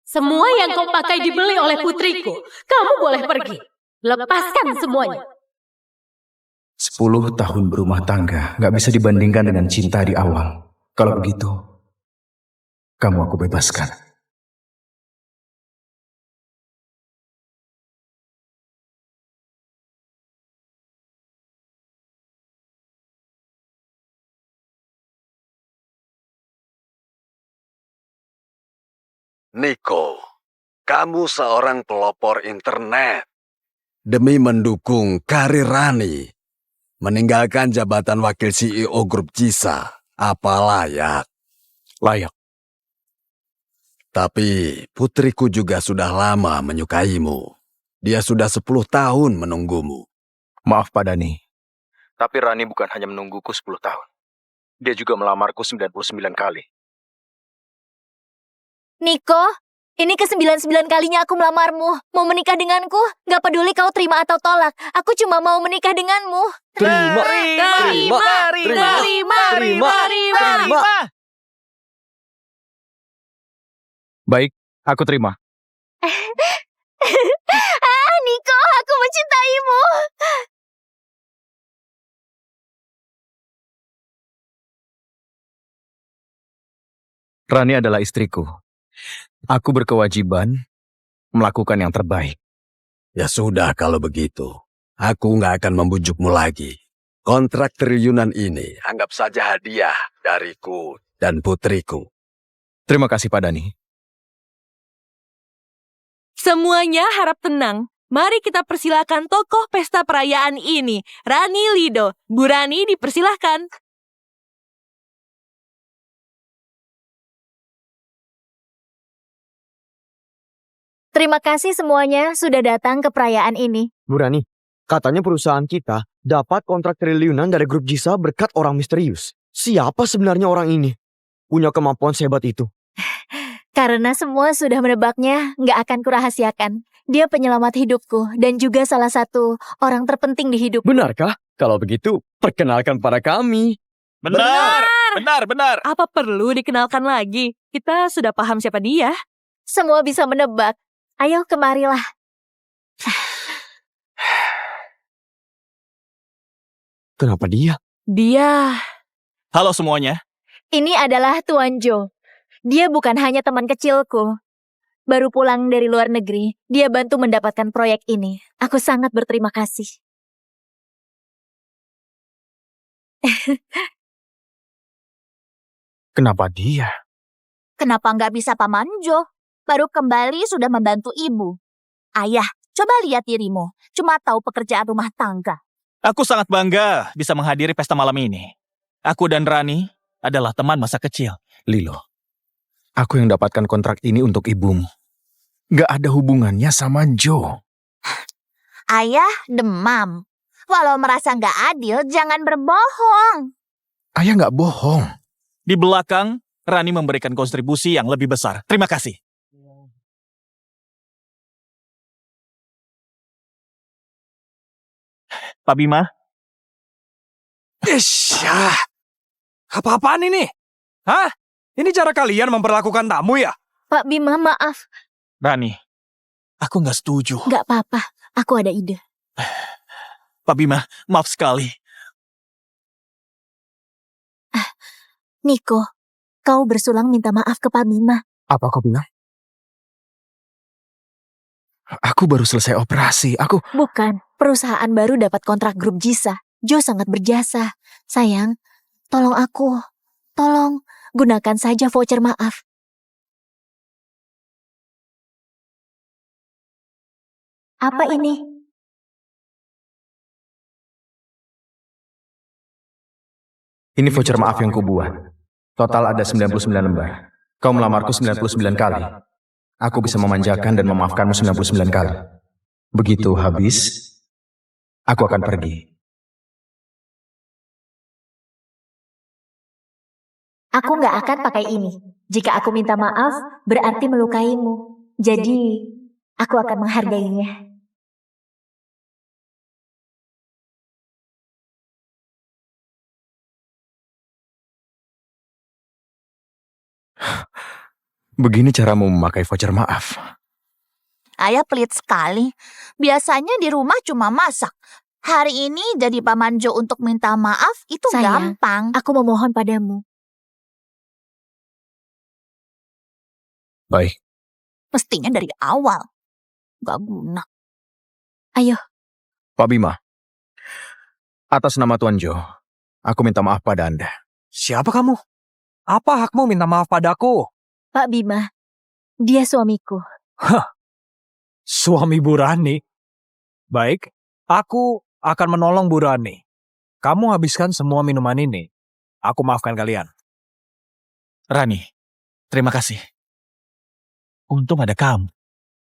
Semua yang kau pakai dibeli oleh putriku. Kamu boleh pergi. Lepaskan semuanya. 10 tahun berumah tangga gak bisa dibandingkan dengan cinta di awal. Kalau begitu, kamu aku bebaskan. Niko, kamu seorang pelopor internet. Demi mendukung karir Rani, meninggalkan jabatan wakil CEO grup Jisa, apa layak? Layak. Tapi putriku juga sudah lama menyukaimu. Dia sudah 10 tahun menunggumu. Maaf Pak Dani, tapi Rani bukan hanya menungguku 10 tahun. Dia juga melamarku 99 kali. Niko, ini ke-99 kalinya aku melamarmu. Mau menikah denganku? Gak peduli kau terima atau tolak. Aku cuma mau menikah denganmu. Terima. Baik, aku terima. Niko, aku mencintaimu. Rani adalah istriku. Aku berkewajiban melakukan yang terbaik. Ya sudah kalau begitu. Aku nggak akan membujukmu lagi. Kontrak triliunan ini anggap saja hadiah dariku dan putriku. Terima kasih Pak Dani. Semuanya harap tenang. Mari kita persilakan tokoh pesta perayaan ini, Rani Lido. Bu Rani dipersilahkan. Terima kasih semuanya sudah datang ke perayaan ini. Bu Rani, katanya perusahaan kita dapat kontrak triliunan dari grup Jisa berkat orang misterius. Siapa sebenarnya orang ini? Punya kemampuan sehebat itu? Karena semua sudah menebaknya, nggak akan kurahasiakan. Dia penyelamat hidupku dan juga salah satu orang terpenting di hidupku. Benarkah? Kalau begitu, perkenalkan pada kami. Benar. Apa perlu dikenalkan lagi? Kita sudah paham siapa dia. Semua bisa menebak. Ayo kemarilah. Kenapa dia? Dia... Halo semuanya. Ini adalah Tuan Joe. Dia bukan hanya teman kecilku. Baru pulang dari luar negeri, dia bantu mendapatkan proyek ini. Aku sangat berterima kasih. Kenapa dia? Kenapa nggak bisa Paman Jo? Baru kembali sudah membantu ibu. Ayah, coba lihat dirimu. Cuma tahu pekerjaan rumah tangga. Aku sangat bangga bisa menghadiri pesta malam ini. Aku dan Rani adalah teman masa kecil. Lilo, aku yang dapatkan kontrak ini untuk ibumu. Gak ada hubungannya sama Joe. Ayah demam. Walau merasa nggak adil, jangan berbohong. Ayah gak bohong. Di belakang, Rani memberikan kontribusi yang lebih besar. Terima kasih. Pak Bima? Ya, apa-apaan ini? Hah? Ini cara kalian memperlakukan tamu ya? Pak Bima, maaf. Rani, aku nggak setuju. Nggak apa-apa, aku ada ide. Pak Bima, maaf sekali. Niko, kau bersulang minta maaf ke Pak Bima. Apa kau bilang? Aku baru selesai operasi. Bukan, perusahaan baru dapat kontrak grup Jisa. Joe sangat berjasa. Sayang, tolong aku. Tolong, gunakan saja voucher maaf. Apa ini? Ini voucher maaf yang kubuat. Total ada 99 lembar. Kau melamarku 99 kali. Aku bisa memanjakan dan memaafkanmu 99 kali. Begitu habis, aku akan pergi. Aku nggak akan pakai ini. Jika aku minta maaf, berarti melukaimu. Jadi, aku akan menghargainya. Begini caramu memakai voucher maaf. Ayah pelit sekali. Biasanya di rumah cuma masak. Hari ini jadi Paman Jo untuk minta maaf itu Sayang. gampang. Aku memohon padamu. Baik, Mestinya dari awal. Gak guna. Pak Bima. Atas nama Tuan Jo, aku minta maaf pada Anda. Siapa kamu? Apa hakmu minta maaf padaku? Pak Bima, dia suamiku. Suami Bu Rani. Baik, aku akan menolong Bu Rani. Kamu habiskan semua minuman ini. Aku maafkan kalian. Rani, terima kasih. Untung ada kamu.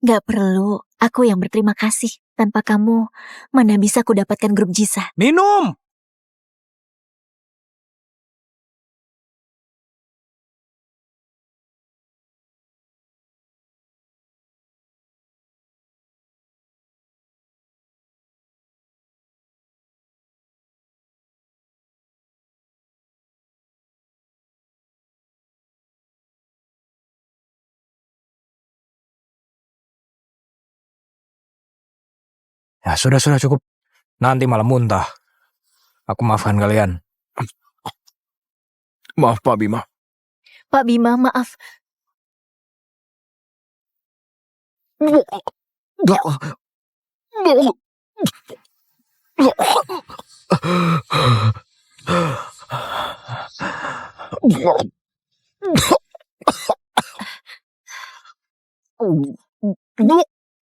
Gak perlu, aku yang berterima kasih. Tanpa kamu, mana bisa ku dapatkan grup Jisa. Minum! Ya sudah cukup. Nanti malah muntah. Aku maafkan kalian. Maaf Pak Bima. Pak Bima, maaf.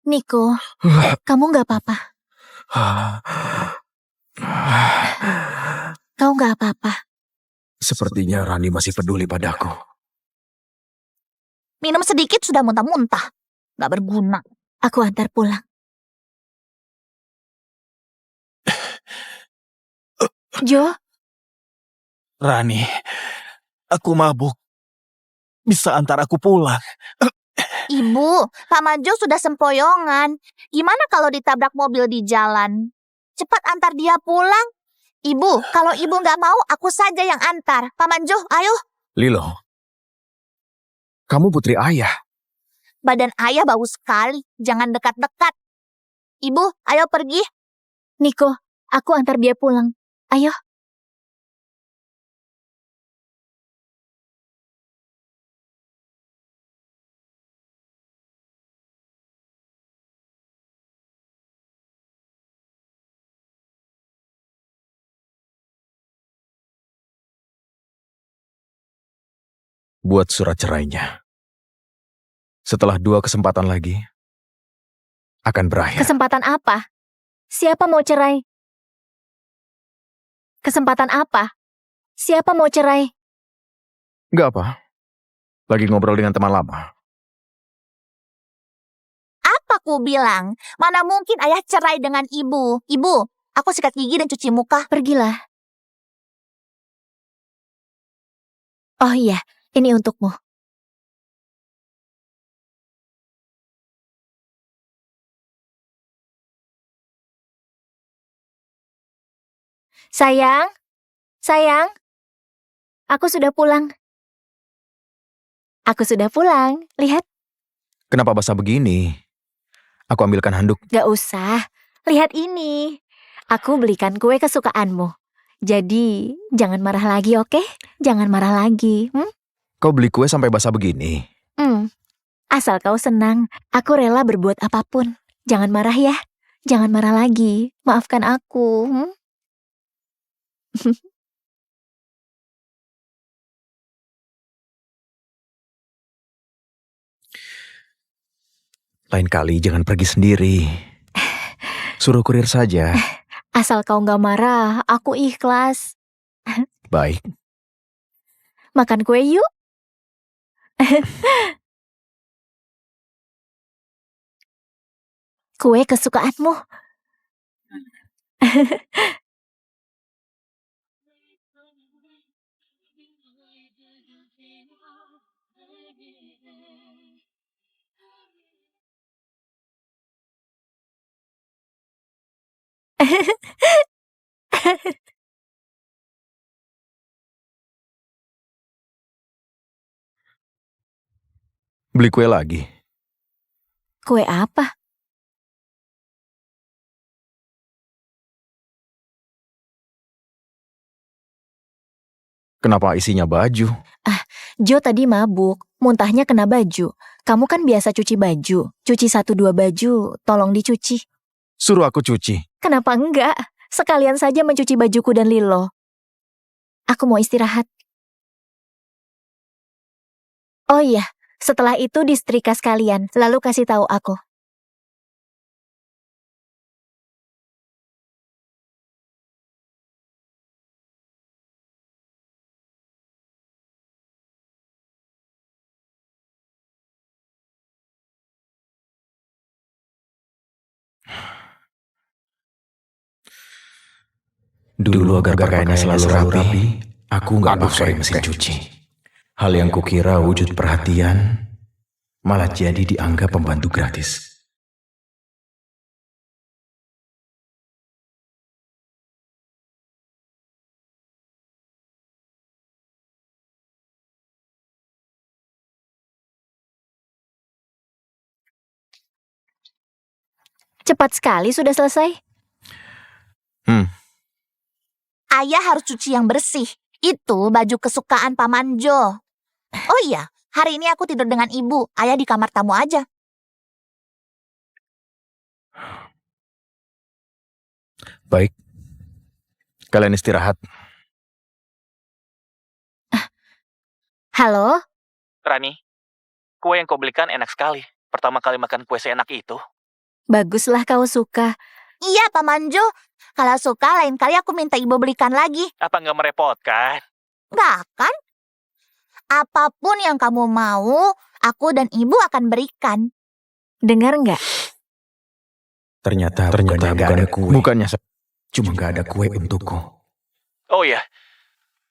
Niko, kamu gak apa-apa. Kau gak apa-apa. Sepertinya Rani masih peduli padaku. Minum sedikit sudah muntah-muntah. Gak berguna. Aku antar pulang. Jo, Rani, aku mabuk. Bisa antar aku pulang. Ibu, Paman Jo sudah sempoyongan. Gimana kalau ditabrak mobil di jalan? Cepat antar dia pulang. Ibu, kalau ibu nggak mau, aku saja yang antar. Paman Jo, ayo. Lilo, kamu putri ayah. Badan ayah bau sekali. Jangan dekat-dekat. Ibu, ayo pergi. Niko, aku antar dia pulang. Ayo. Buat surat cerainya. Setelah 2 kesempatan lagi, akan berakhir. Kesempatan apa? Siapa mau cerai? Kesempatan apa? Siapa mau cerai? Gak apa. Lagi ngobrol dengan teman lama. Apa ku bilang? Mana mungkin ayah cerai dengan ibu? Ibu, aku sikat gigi dan cuci muka. Pergilah. Oh iya, ini untukmu. Sayang, sayang, aku sudah pulang. Aku sudah pulang, lihat. Kenapa basah begini? Aku ambilkan handuk. Gak usah, lihat ini. Aku belikan kue kesukaanmu. Jadi, jangan marah lagi, oke? Jangan marah lagi. Kau beli kue sampai basah begini. Asal kau senang, aku rela berbuat apapun. Jangan marah ya. Jangan marah lagi. Maafkan aku. Lain kali jangan pergi sendiri. Suruh kurir saja. Asal kau gak marah, aku ikhlas. Baik. Makan kue yuk. Kue kesukaanmu. Beli kue lagi. Kue apa? Kenapa isinya baju? Jo tadi mabuk, muntahnya kena baju. Kamu kan biasa cuci baju. Cuci 1-2 baju, tolong dicuci. Suruh aku cuci. Kenapa enggak? Sekalian saja mencuci bajuku dan Lilo. Aku mau istirahat. Oh iya, setelah itu disetrika sekalian, lalu kasih tahu aku. Dulu agar pakaiannya selalu rapi, aku nggak pakai mesin cuci. Hal yang kukira wujud perhatian, malah jadi dianggap pembantu gratis. Cepat sekali sudah selesai. Ayah harus cuci yang bersih. Itu baju kesukaan Paman Jo. Oh iya, hari ini aku tidur dengan ibu. Ayah di kamar tamu aja. Baik, kalian istirahat. Halo? Rani, kue yang kau belikan enak sekali. Pertama kali makan kue seenak itu. Baguslah kau suka. Iya, Paman Jo. Kalau suka, lain kali aku minta ibu belikan lagi. Apa nggak merepotkan? Nggak kan? Apapun yang kamu mau, aku dan ibu akan berikan. Dengar nggak? Ternyata bukannya nggak ada kue. Bukannya cuma nggak ada kue untukku. Oh ya,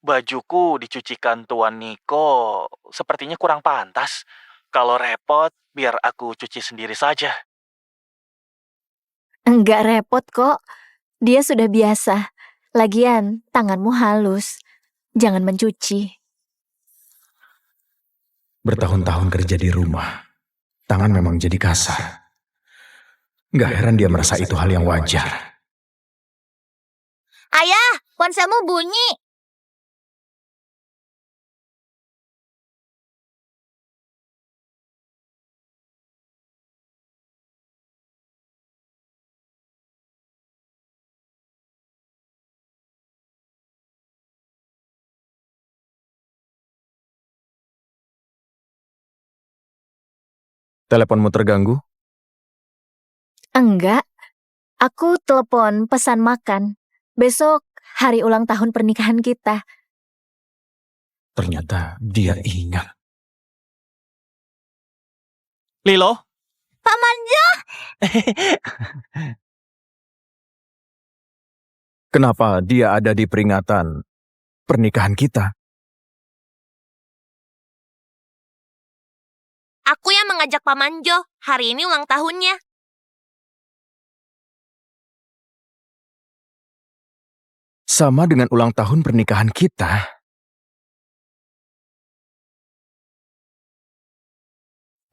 bajuku dicucikan Tuan Niko sepertinya kurang pantas. Kalau repot, biar aku cuci sendiri saja. Enggak repot kok. Dia sudah biasa. Lagian, tanganmu halus. Jangan mencuci. Bertahun-tahun kerja di rumah, tangan memang jadi kasar. Nggak heran dia merasa itu hal yang wajar. Ayah, ponselmu bunyi. Teleponmu terganggu? Enggak. Aku telepon pesan makan. Besok hari ulang tahun pernikahan kita. Ternyata dia ingat. Lilo? Paman Jo, Kenapa dia ada di peringatan pernikahan kita? Aku yang mengajak Paman Jo. Hari ini ulang tahunnya. Sama dengan ulang tahun pernikahan kita.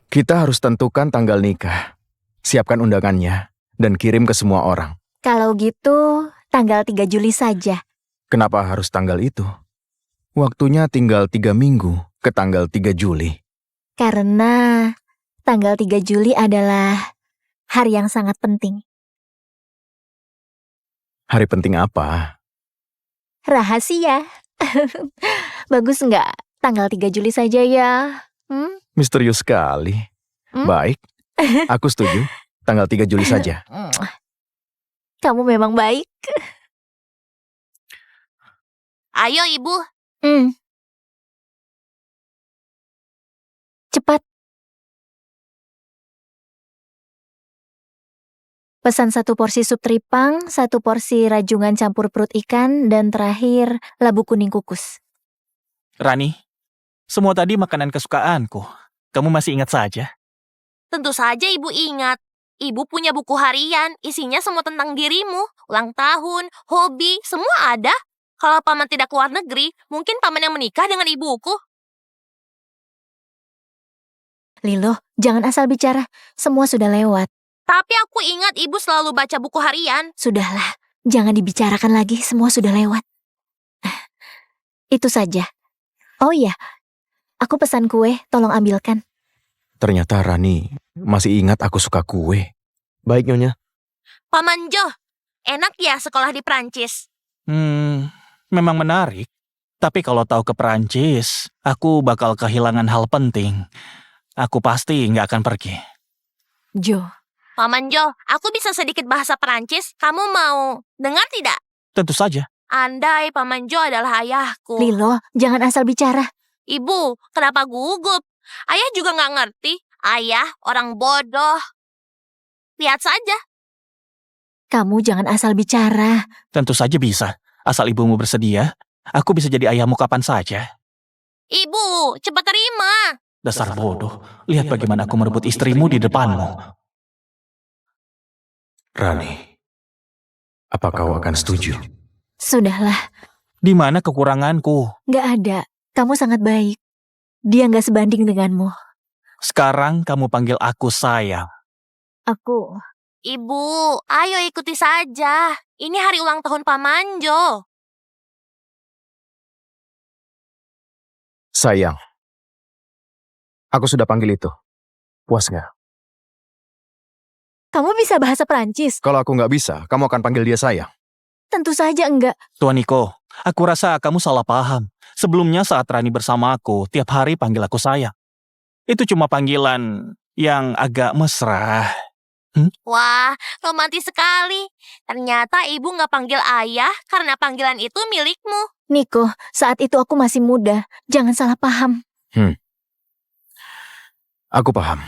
Kita harus tentukan tanggal nikah, siapkan undangannya, dan kirim ke semua orang. Kalau gitu, tanggal 3 Juli saja. Kenapa harus tanggal itu? Waktunya tinggal 3 minggu ke tanggal 3 Juli. Karena tanggal 3 Juli adalah hari yang sangat penting. Hari penting apa? Rahasia. Bagus nggak? Tanggal 3 Juli saja ya. Misterius sekali. Baik, aku setuju. Tanggal 3 Juli saja. Kamu memang baik. Ayo, Ibu. Cepat. Pesan 1 porsi sup teripang, 1 porsi rajungan campur perut ikan, dan terakhir labu kuning kukus. Rani, semua tadi makanan kesukaanku. Kamu masih ingat saja? Tentu saja Ibu ingat. Ibu punya buku harian, isinya semua tentang dirimu. Ulang tahun, hobi, semua ada. Kalau Paman tidak keluar negeri, mungkin Paman yang menikah dengan ibuku. Lilo, jangan asal bicara. Semua sudah lewat. Tapi aku ingat ibu selalu baca buku harian. Sudahlah, jangan dibicarakan lagi. Semua sudah lewat. Itu saja. Oh iya, aku pesan kue. Tolong ambilkan. Ternyata Rani masih ingat aku suka kue. Baik, Nyonya. Paman Jo, enak ya sekolah di Prancis? Memang menarik. Tapi kalau tahu ke Perancis, aku bakal kehilangan hal penting. Aku pasti nggak akan pergi. Jo, Paman Jo, aku bisa sedikit bahasa Perancis. Kamu mau dengar tidak? Tentu saja. Andai Paman Jo adalah ayahku. Lilo, jangan asal bicara. Ibu, kenapa gugup? Ayah juga nggak ngerti. Ayah orang bodoh. Lihat saja. Kamu jangan asal bicara. Tentu saja bisa. Asal ibumu bersedia, aku bisa jadi ayahmu kapan saja. Ibu, cepat terima. Dasar bodoh. Lihat bagaimana aku merebut istrimu di depanmu. Rani, apa kau akan setuju? Sudahlah, Di mana kekuranganku? gak ada. Kamu sangat baik. Dia gak sebanding denganmu. Sekarang kamu panggil aku sayang. Aku... Ibu, ayo ikuti saja. Ini hari ulang tahun Paman Jo. Sayang. Aku sudah panggil itu. Puas nggak? Kamu bisa bahasa Perancis? Kalau aku nggak bisa, kamu akan panggil dia sayang. Tentu saja enggak. Tuan Niko, aku rasa kamu salah paham. Sebelumnya saat Rani bersama aku, tiap hari panggil aku sayang. Itu cuma panggilan yang agak mesra. Wah, romantis sekali. Ternyata ibu nggak panggil ayah karena panggilan itu milikmu. Niko, saat itu aku masih muda. Jangan salah paham. Aku paham.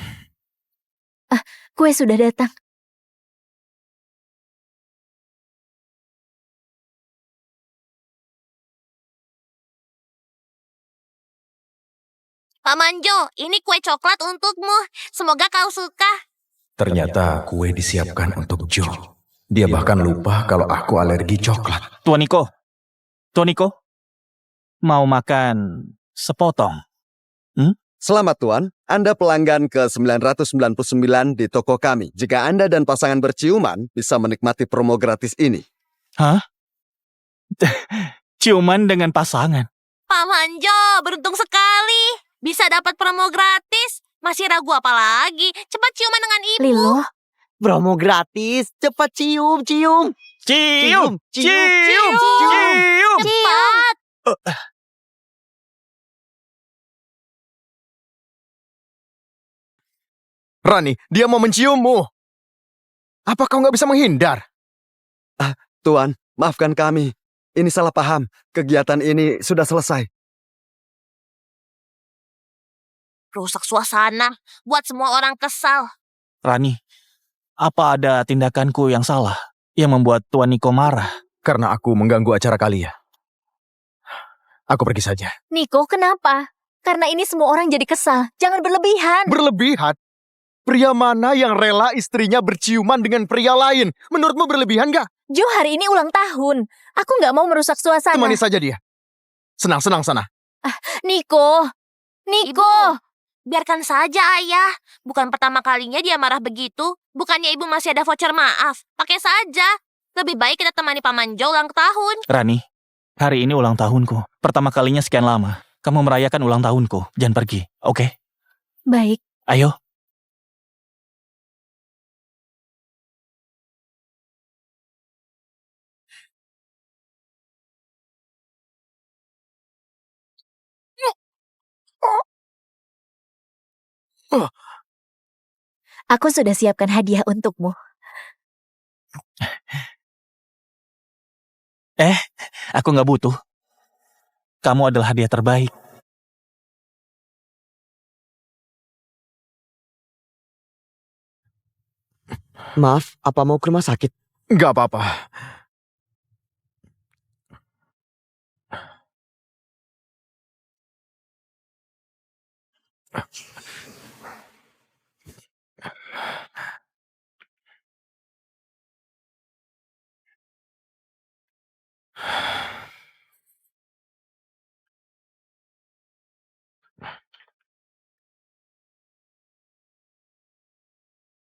Kue sudah datang. Paman Jo, ini kue coklat untukmu. Semoga kau suka. Ternyata kue disiapkan untuk Joe. Dia bahkan lupa kalau aku alergi coklat. Tuan Niko, mau makan sepotong? Selamat Tuan, Anda pelanggan ke-999 di toko kami. Jika Anda dan pasangan berciuman, bisa menikmati promo gratis ini. Hah? Ciuman dengan pasangan? Paman Jo, beruntung sekali. Bisa dapat promo gratis. Masih ragu apa lagi? Cepat ciuman dengan ibu. Lilo, Promo gratis. Cepat cium, cium. Cium! Cium! Cepat. Rani, dia mau menciummu. Apa kau nggak bisa menghindar? Tuan, maafkan kami. Ini salah paham. Kegiatan ini sudah selesai. Rusak suasana. Buat semua orang kesal. Rani, apa ada tindakanku yang salah yang membuat Tuan Niko marah? Karena aku mengganggu acara kalian. Aku pergi saja. Niko, kenapa? Karena ini semua orang jadi kesal. Jangan berlebihan. Berlebihan? Pria mana yang rela istrinya berciuman dengan pria lain? Menurutmu berlebihan nggak? Jo, hari ini ulang tahun. Aku nggak mau merusak suasana. Temani saja dia. Senang-senang sana. Niko, Biarkan saja ayah. Bukan pertama kalinya dia marah begitu. Bukannya ibu masih ada voucher maaf. Pakai saja. Lebih baik kita temani Paman Jo ulang tahun. Rani, hari ini ulang tahunku. Pertama kalinya sekian lama. Kamu merayakan ulang tahunku. Jangan pergi, oke? baik. Ayo. Aku sudah siapkan hadiah untukmu. Aku nggak butuh. Kamu adalah hadiah terbaik. Maaf, apa mau ke rumah sakit? Nggak apa-apa.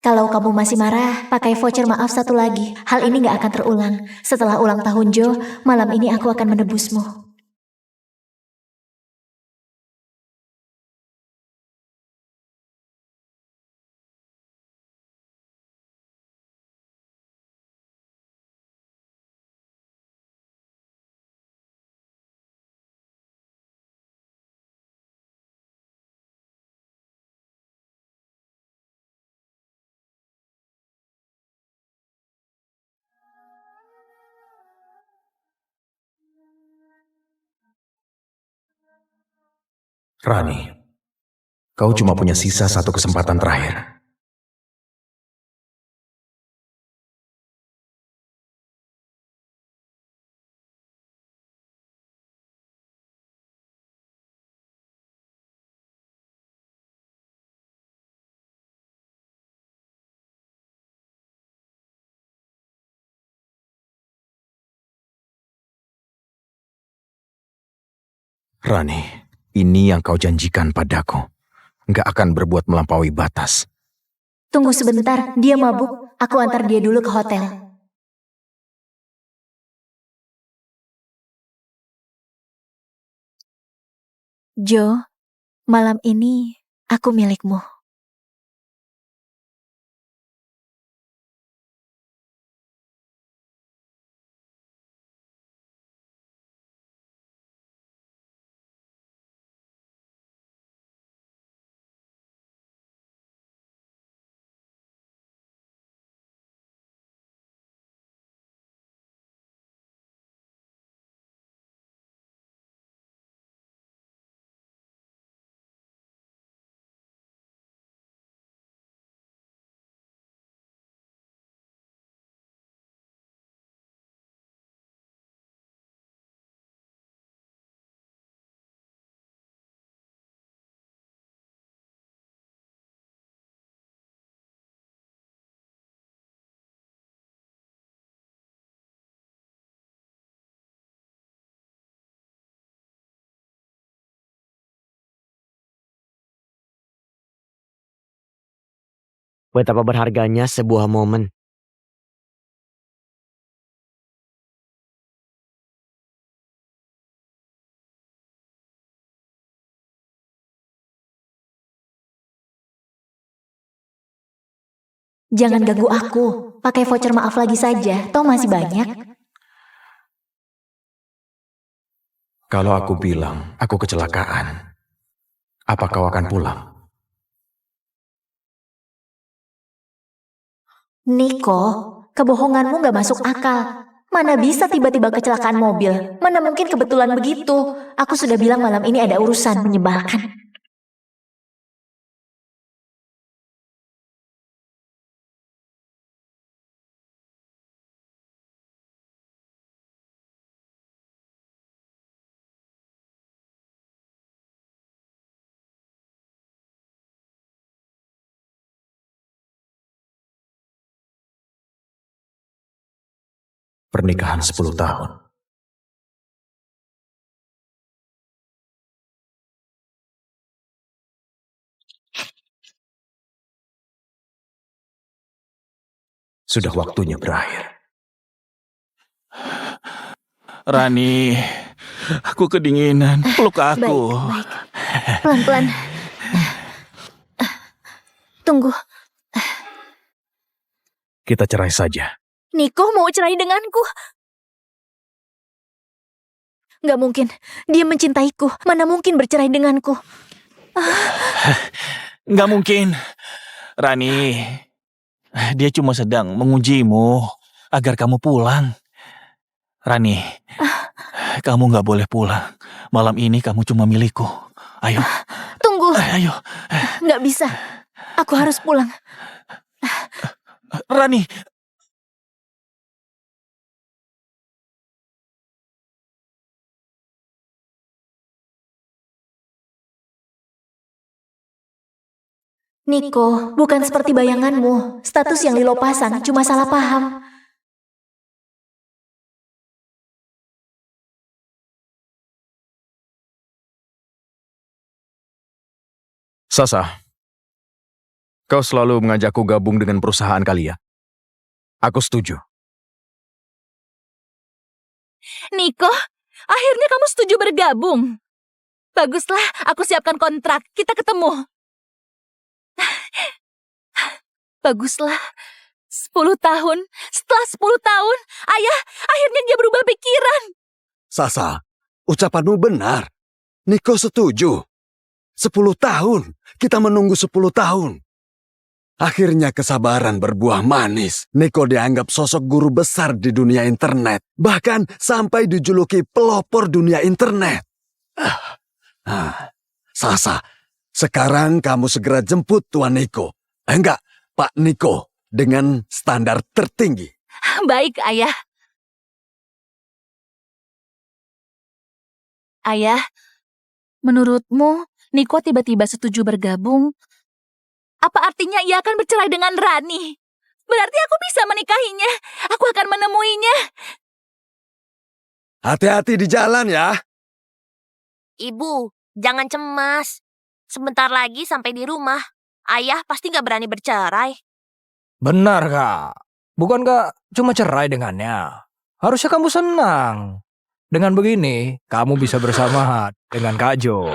Kalau kamu masih marah, pakai voucher maaf satu lagi. Hal ini gak akan terulang. Setelah ulang tahun Jo, malam ini aku akan menebusmu. Rani, kau cuma punya sisa satu kesempatan terakhir. Rani, ini yang kau janjikan padaku. Nggak akan berbuat melampaui batas. Tunggu sebentar, dia mabuk. Aku antar dia dulu ke hotel. Jo, malam ini aku milikmu. Betapa berharganya sebuah momen. Jangan ganggu aku. Pakai voucher maaf lagi saja, toh masih banyak. Kalau aku bilang aku kecelakaan, apa kau akan pulang? Niko, kebohonganmu gak masuk akal. Mana bisa tiba-tiba kecelakaan mobil? Mana mungkin kebetulan begitu? Aku sudah bilang malam ini ada urusan menyebalkan. Pernikahan 10 tahun. Sudah waktunya berakhir. Rani, aku kedinginan. Peluk aku. Baik. Pelan-pelan. Tunggu, Kita cerai saja. Niko mau cerai denganku? Gak mungkin, dia mencintaiku. Mana mungkin bercerai denganku? Nggak mungkin. Rani, dia cuma sedang mengujimu agar kamu pulang. Rani, kamu nggak boleh pulang. Malam ini kamu cuma milikku. Ayo, Tunggu, ayo. gak bisa. Aku harus pulang. Rani, Niko, bukan seperti bayanganmu. Status yang Lilo pasang cuma salah paham. Sasa, Kau selalu mengajakku gabung dengan perusahaan kalian. Aku setuju. Niko, akhirnya kamu setuju bergabung. Baguslah, aku siapkan kontrak. Kita ketemu. Baguslah. 10 tahun. Setelah 10 tahun, ayah akhirnya dia berubah pikiran. Sasa, ucapanmu benar. Niko setuju. 10 tahun. Kita menunggu 10 tahun. Akhirnya kesabaran berbuah manis. Niko dianggap sosok guru besar di dunia internet. Bahkan sampai dijuluki pelopor dunia internet. Sasa, sekarang kamu segera jemput Tuan Niko. Enggak, Pak Niko. Dengan standar tertinggi. Baik, ayah. Ayah, menurutmu Niko tiba-tiba setuju bergabung? Apa artinya ia akan bercerai dengan Rani? Berarti aku bisa menikahinya. Aku akan menemuinya. Hati-hati di jalan ya. Ibu, jangan cemas. Sebentar lagi sampai di rumah. Ayah pasti gak berani bercerai. Benar, Kak. Bukankah cuma cerai dengannya? Harusnya kamu senang. Dengan begini, kamu bisa bersama dengan Kak Jo.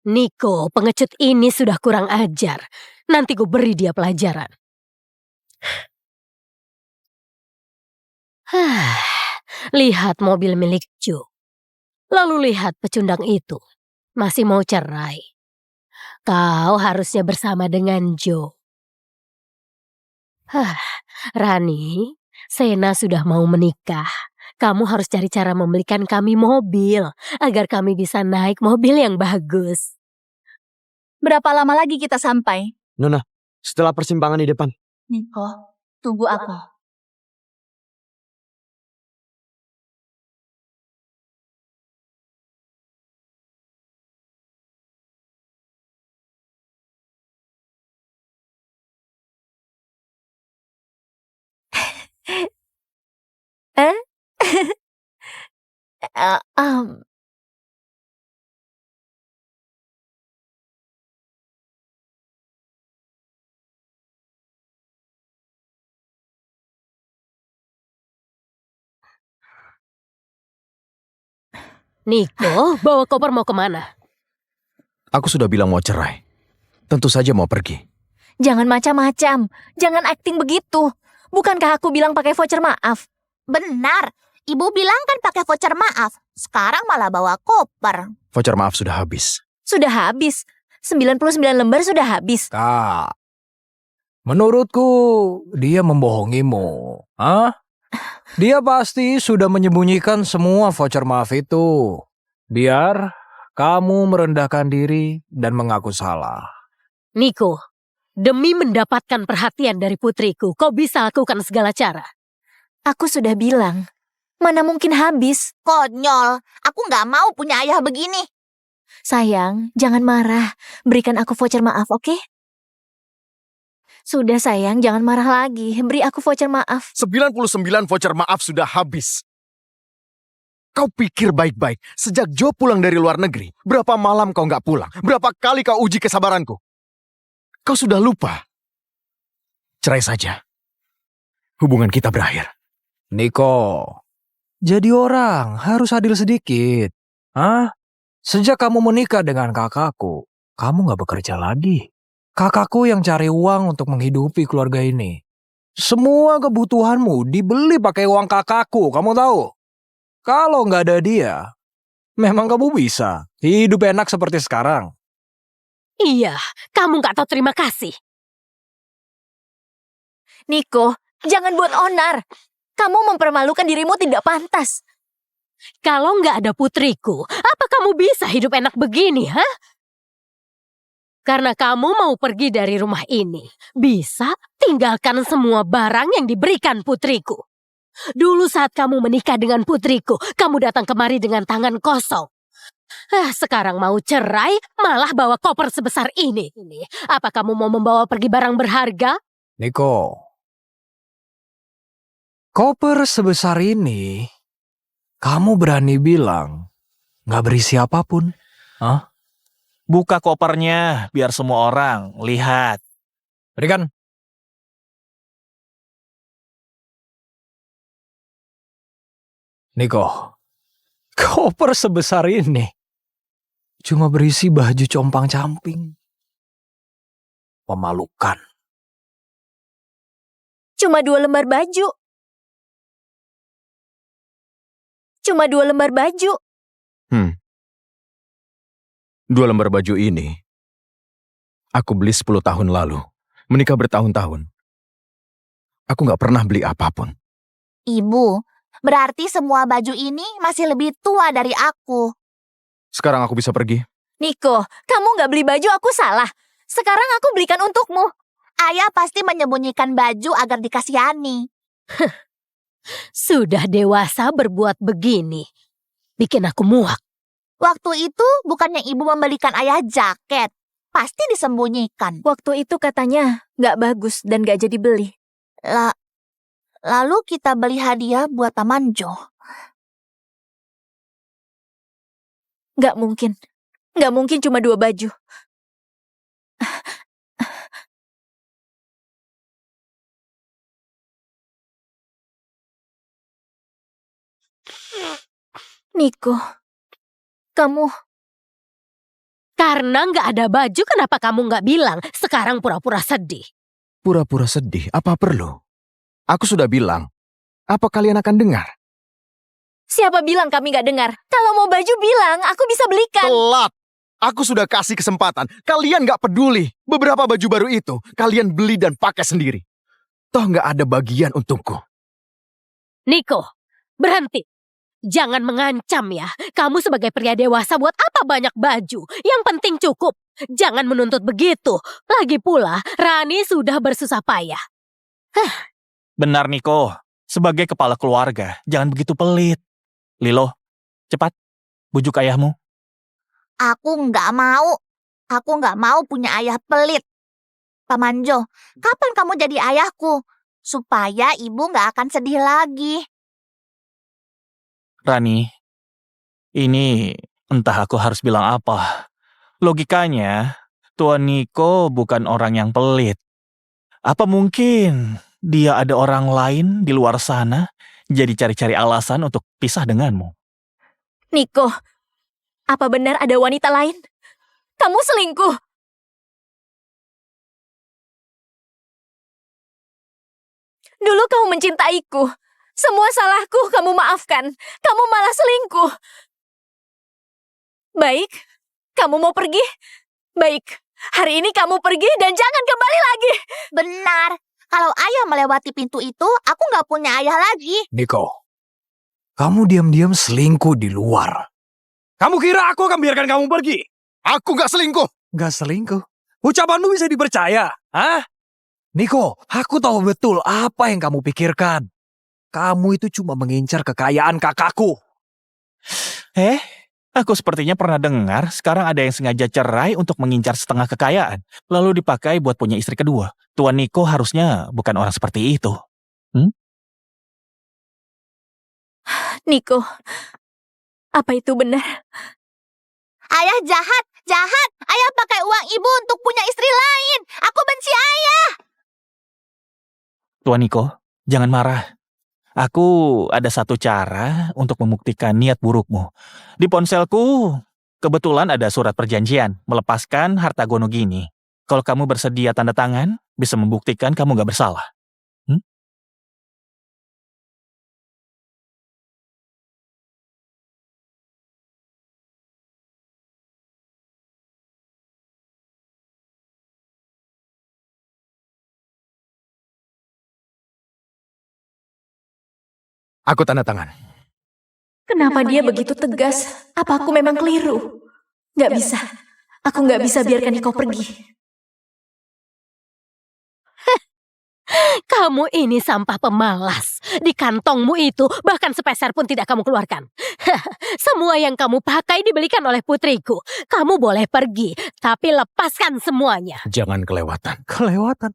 Niko, pengecut ini sudah kurang ajar. Nanti gue beri dia pelajaran. Lihat mobil milik Jo. Lalu lihat pecundang itu. Masih mau cerai. Kau harusnya bersama dengan Jo. Rani, Sena sudah mau menikah. Kamu harus cari cara membelikan kami mobil agar kami bisa naik mobil yang bagus. Berapa lama lagi kita sampai? Nona, setelah persimpangan di depan. Niko, tunggu aku. Eh? Eh, um, Niko, bawa koper mau kemana? Aku sudah bilang mau cerai. Tentu saja mau pergi. Jangan macam-macam. Jangan acting begitu. Bukankah aku bilang pakai voucher maaf? Benar. Ibu bilang kan pakai voucher maaf. Sekarang malah bawa koper. Voucher maaf sudah habis. Sudah habis. 99 lembar sudah habis. Kak, menurutku dia membohongimu. Hah? Dia pasti sudah menyembunyikan semua voucher maaf itu. Biar kamu merendahkan diri dan mengaku salah. Niko, demi mendapatkan perhatian dari putriku, kau bisa lakukan segala cara. Aku sudah bilang. Mana mungkin habis. Konyol. Aku nggak mau punya ayah begini. Sayang, jangan marah. Berikan aku voucher maaf, oke? Sudah sayang, jangan marah lagi. Beri aku voucher maaf. 99 voucher maaf sudah habis. Kau pikir baik-baik, sejak Jo pulang dari luar negeri, berapa malam kau nggak pulang? Berapa kali kau uji kesabaranku? Kau sudah lupa. Cerai saja. Hubungan kita berakhir. Niko, jadi orang harus adil sedikit. Hah? Sejak kamu menikah dengan kakakku, kamu gak bekerja lagi. Kakakku yang cari uang untuk menghidupi keluarga ini. Semua kebutuhanmu dibeli pakai uang kakakku, kamu tahu? Kalau gak ada dia, memang kamu bisa hidup enak seperti sekarang. Iya, kamu gak tahu terima kasih. Niko, jangan buat onar. Kamu mempermalukan dirimu tidak pantas. Kalau nggak ada putriku, apa kamu bisa hidup enak begini, hah? Karena kamu mau pergi dari rumah ini, bisa tinggalkan semua barang yang diberikan putriku. Dulu saat kamu menikah dengan putriku, kamu datang kemari dengan tangan kosong. Sekarang mau cerai, malah bawa koper sebesar ini. Apa kamu mau membawa pergi barang berharga? Niko, koper sebesar ini, kamu berani bilang gak berisi apapun? Hah? Buka kopernya biar semua orang lihat. Berikan. Niko, koper sebesar ini cuma berisi baju compang-camping. Memalukan. Cuma 2 lembar baju. Cuma 2 lembar baju. 2 lembar baju ini aku beli 10 tahun lalu. Menikah bertahun-tahun. Aku nggak pernah beli apapun. Ibu, berarti semua baju ini masih lebih tua dari aku. Sekarang aku bisa pergi. Niko, kamu nggak beli baju aku salah. Sekarang aku belikan untukmu. Ayah pasti menyembunyikan baju agar dikasihani. Sudah dewasa berbuat begini. Bikin aku muak. Waktu itu bukannya ibu membelikan ayah jaket. Pasti disembunyikan. Waktu itu katanya nggak bagus dan nggak jadi beli. Lalu kita beli hadiah buat Paman Jo. Nggak mungkin. Nggak mungkin cuma 2 baju. Niko, kamu... Karena nggak ada baju, kenapa kamu nggak bilang? Sekarang pura-pura sedih. Pura-pura sedih, apa perlu? Aku sudah bilang. Apa kalian akan dengar? Siapa bilang kami nggak dengar? Kalau mau baju bilang, aku bisa belikan. Telat! Aku sudah kasih kesempatan. Kalian nggak peduli. Beberapa baju baru itu, kalian beli dan pakai sendiri. Toh nggak ada bagian untukku. Niko, berhenti. Jangan mengancam ya. Kamu sebagai pria dewasa buat apa banyak baju? Yang penting cukup. Jangan menuntut begitu. Lagi pula, Rani sudah bersusah payah. Benar, Niko. Sebagai kepala keluarga, jangan begitu pelit. Lilo, cepat. Bujuk ayahmu. Aku nggak mau. Aku nggak mau punya ayah pelit. Paman Jo, kapan kamu jadi ayahku? Supaya ibu nggak akan sedih lagi. Rani, ini entah aku harus bilang apa. Logikanya, Tuan Niko bukan orang yang pelit. Apa mungkin dia ada orang lain di luar sana, jadi cari-cari alasan untuk pisah denganmu? Niko, apa benar ada wanita lain? Kamu selingkuh. Dulu kamu mencintaiku. Semua salahku kamu maafkan. Kamu malah selingkuh. Baik, kamu mau pergi? Baik, hari ini kamu pergi dan jangan kembali lagi. Benar. Kalau ayah melewati pintu itu, aku nggak punya ayah lagi. Niko, kamu diam-diam selingkuh di luar. Kamu kira aku akan biarkan kamu pergi? Aku nggak selingkuh. Gak selingkuh. Ucapanmu bisa dipercaya, hah? Niko, aku tahu betul apa yang kamu pikirkan. Kamu itu cuma mengincar kekayaan kakakku. Aku sepertinya pernah dengar sekarang ada yang sengaja cerai untuk mengincar setengah kekayaan, lalu dipakai buat punya istri kedua. Tuan Niko harusnya bukan orang seperti itu. Niko, apa itu benar? Ayah jahat, jahat. Ayah pakai uang ibu untuk punya istri lain. Aku benci ayah. Tuan Niko, jangan marah. Aku ada satu cara untuk membuktikan niat burukmu. Di ponselku, kebetulan ada surat perjanjian melepaskan harta Gonogini. Kalau kamu bersedia tanda tangan, bisa membuktikan kamu gak bersalah. Aku tanda tangan. Kenapa dia begitu tegas? Apa aku memang keliru? Gak bisa. Aku gak bisa biarkan Niko pergi. Kamu ini sampah pemalas. Di kantongmu itu bahkan sepeser pun tidak kamu keluarkan. Semua yang kamu pakai dibelikan oleh putriku. Kamu boleh pergi, tapi lepaskan semuanya. Jangan kelewatan. Kelewatan?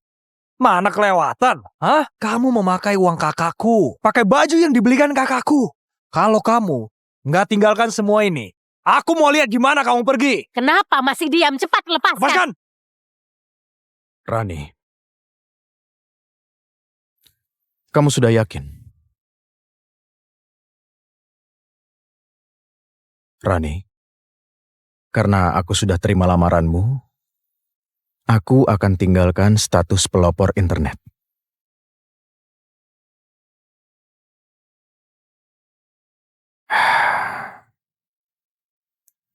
Mana kelewatan? Hah? Kamu memakai uang kakakku. Pakai baju yang dibelikan kakakku. Kalau kamu nggak tinggalkan semua ini, aku mau lihat gimana kamu pergi. Kenapa masih diam? Cepat lepaskan. Lepaskan! Rani, Kamu sudah yakin? Rani, karena aku sudah terima lamaranmu, aku akan tinggalkan status pelopor internet.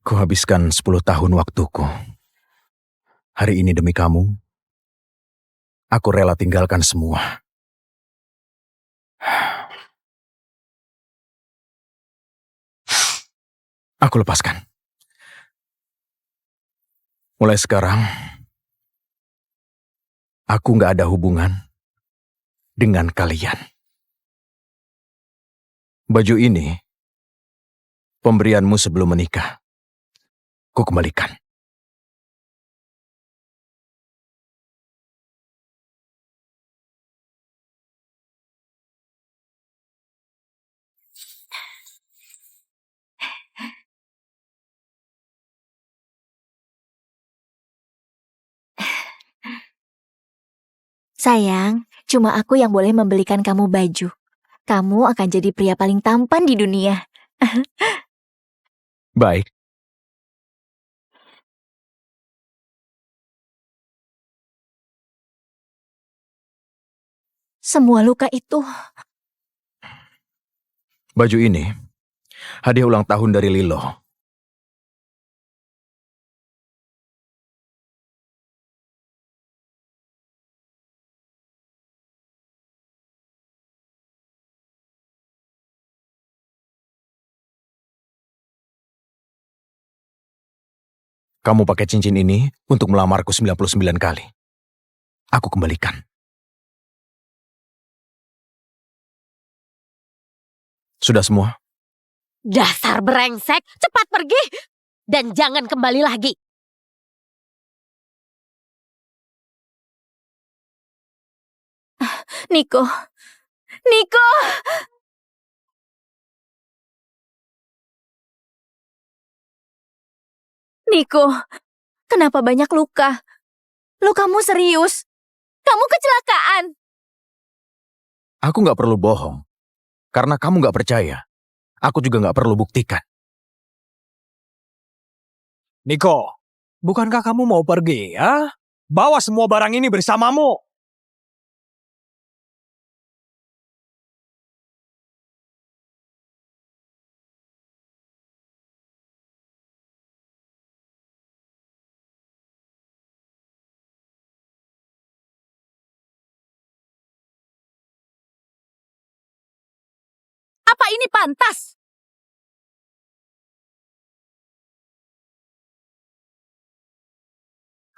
Kuhabiskan 10 tahun waktuku. Hari ini demi kamu, aku rela tinggalkan semua. Aku lepaskan. Mulai sekarang, aku nggak ada hubungan dengan kalian. Baju ini, pemberianmu sebelum menikah. Ku kembalikan. Sayang, cuma aku yang boleh membelikan kamu baju. Kamu akan jadi pria paling tampan di dunia. Baik. Semua luka itu, Baju ini, hadiah ulang tahun dari Lilo. Kamu pakai cincin ini untuk melamarku 99 kali. Aku kembalikan. Sudah semua? Dasar brengsek, cepat pergi dan jangan kembali lagi. Niko. Niko! Niko, kenapa banyak luka? Lukamu serius? Kamu kecelakaan? Aku nggak perlu bohong. Karena kamu nggak percaya. Aku juga nggak perlu buktikan. Niko, bukankah kamu mau pergi, ya? Bawa semua barang ini bersamamu. Apa ini pantas?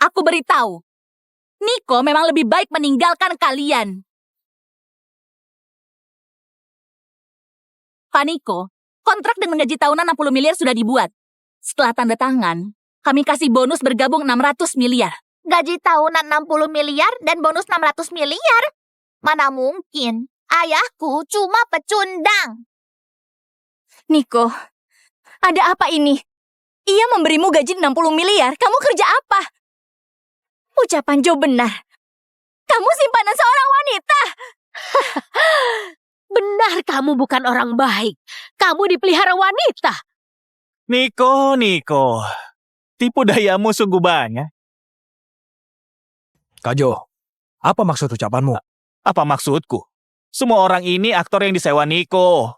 Aku beritahu, Niko memang lebih baik meninggalkan kalian. Pak Niko, kontrak dengan gaji tahunan 60 miliar sudah dibuat. Setelah tanda tangan, kami kasih bonus bergabung 600 miliar. Gaji tahunan 60 miliar dan bonus 600 miliar? Mana mungkin? Ayahku cuma pecundang. Niko, ada apa ini? Ia memberimu gaji 60 miliar, kamu kerja apa? Ucapan Joe benar. Kamu simpanan seorang wanita. Benar kamu bukan orang baik. Kamu dipelihara wanita. Niko. Tipu dayamu sungguh banyak. Kak Jo, apa maksud ucapanmu? Apa maksudku? Semua orang ini aktor yang disewa Niko.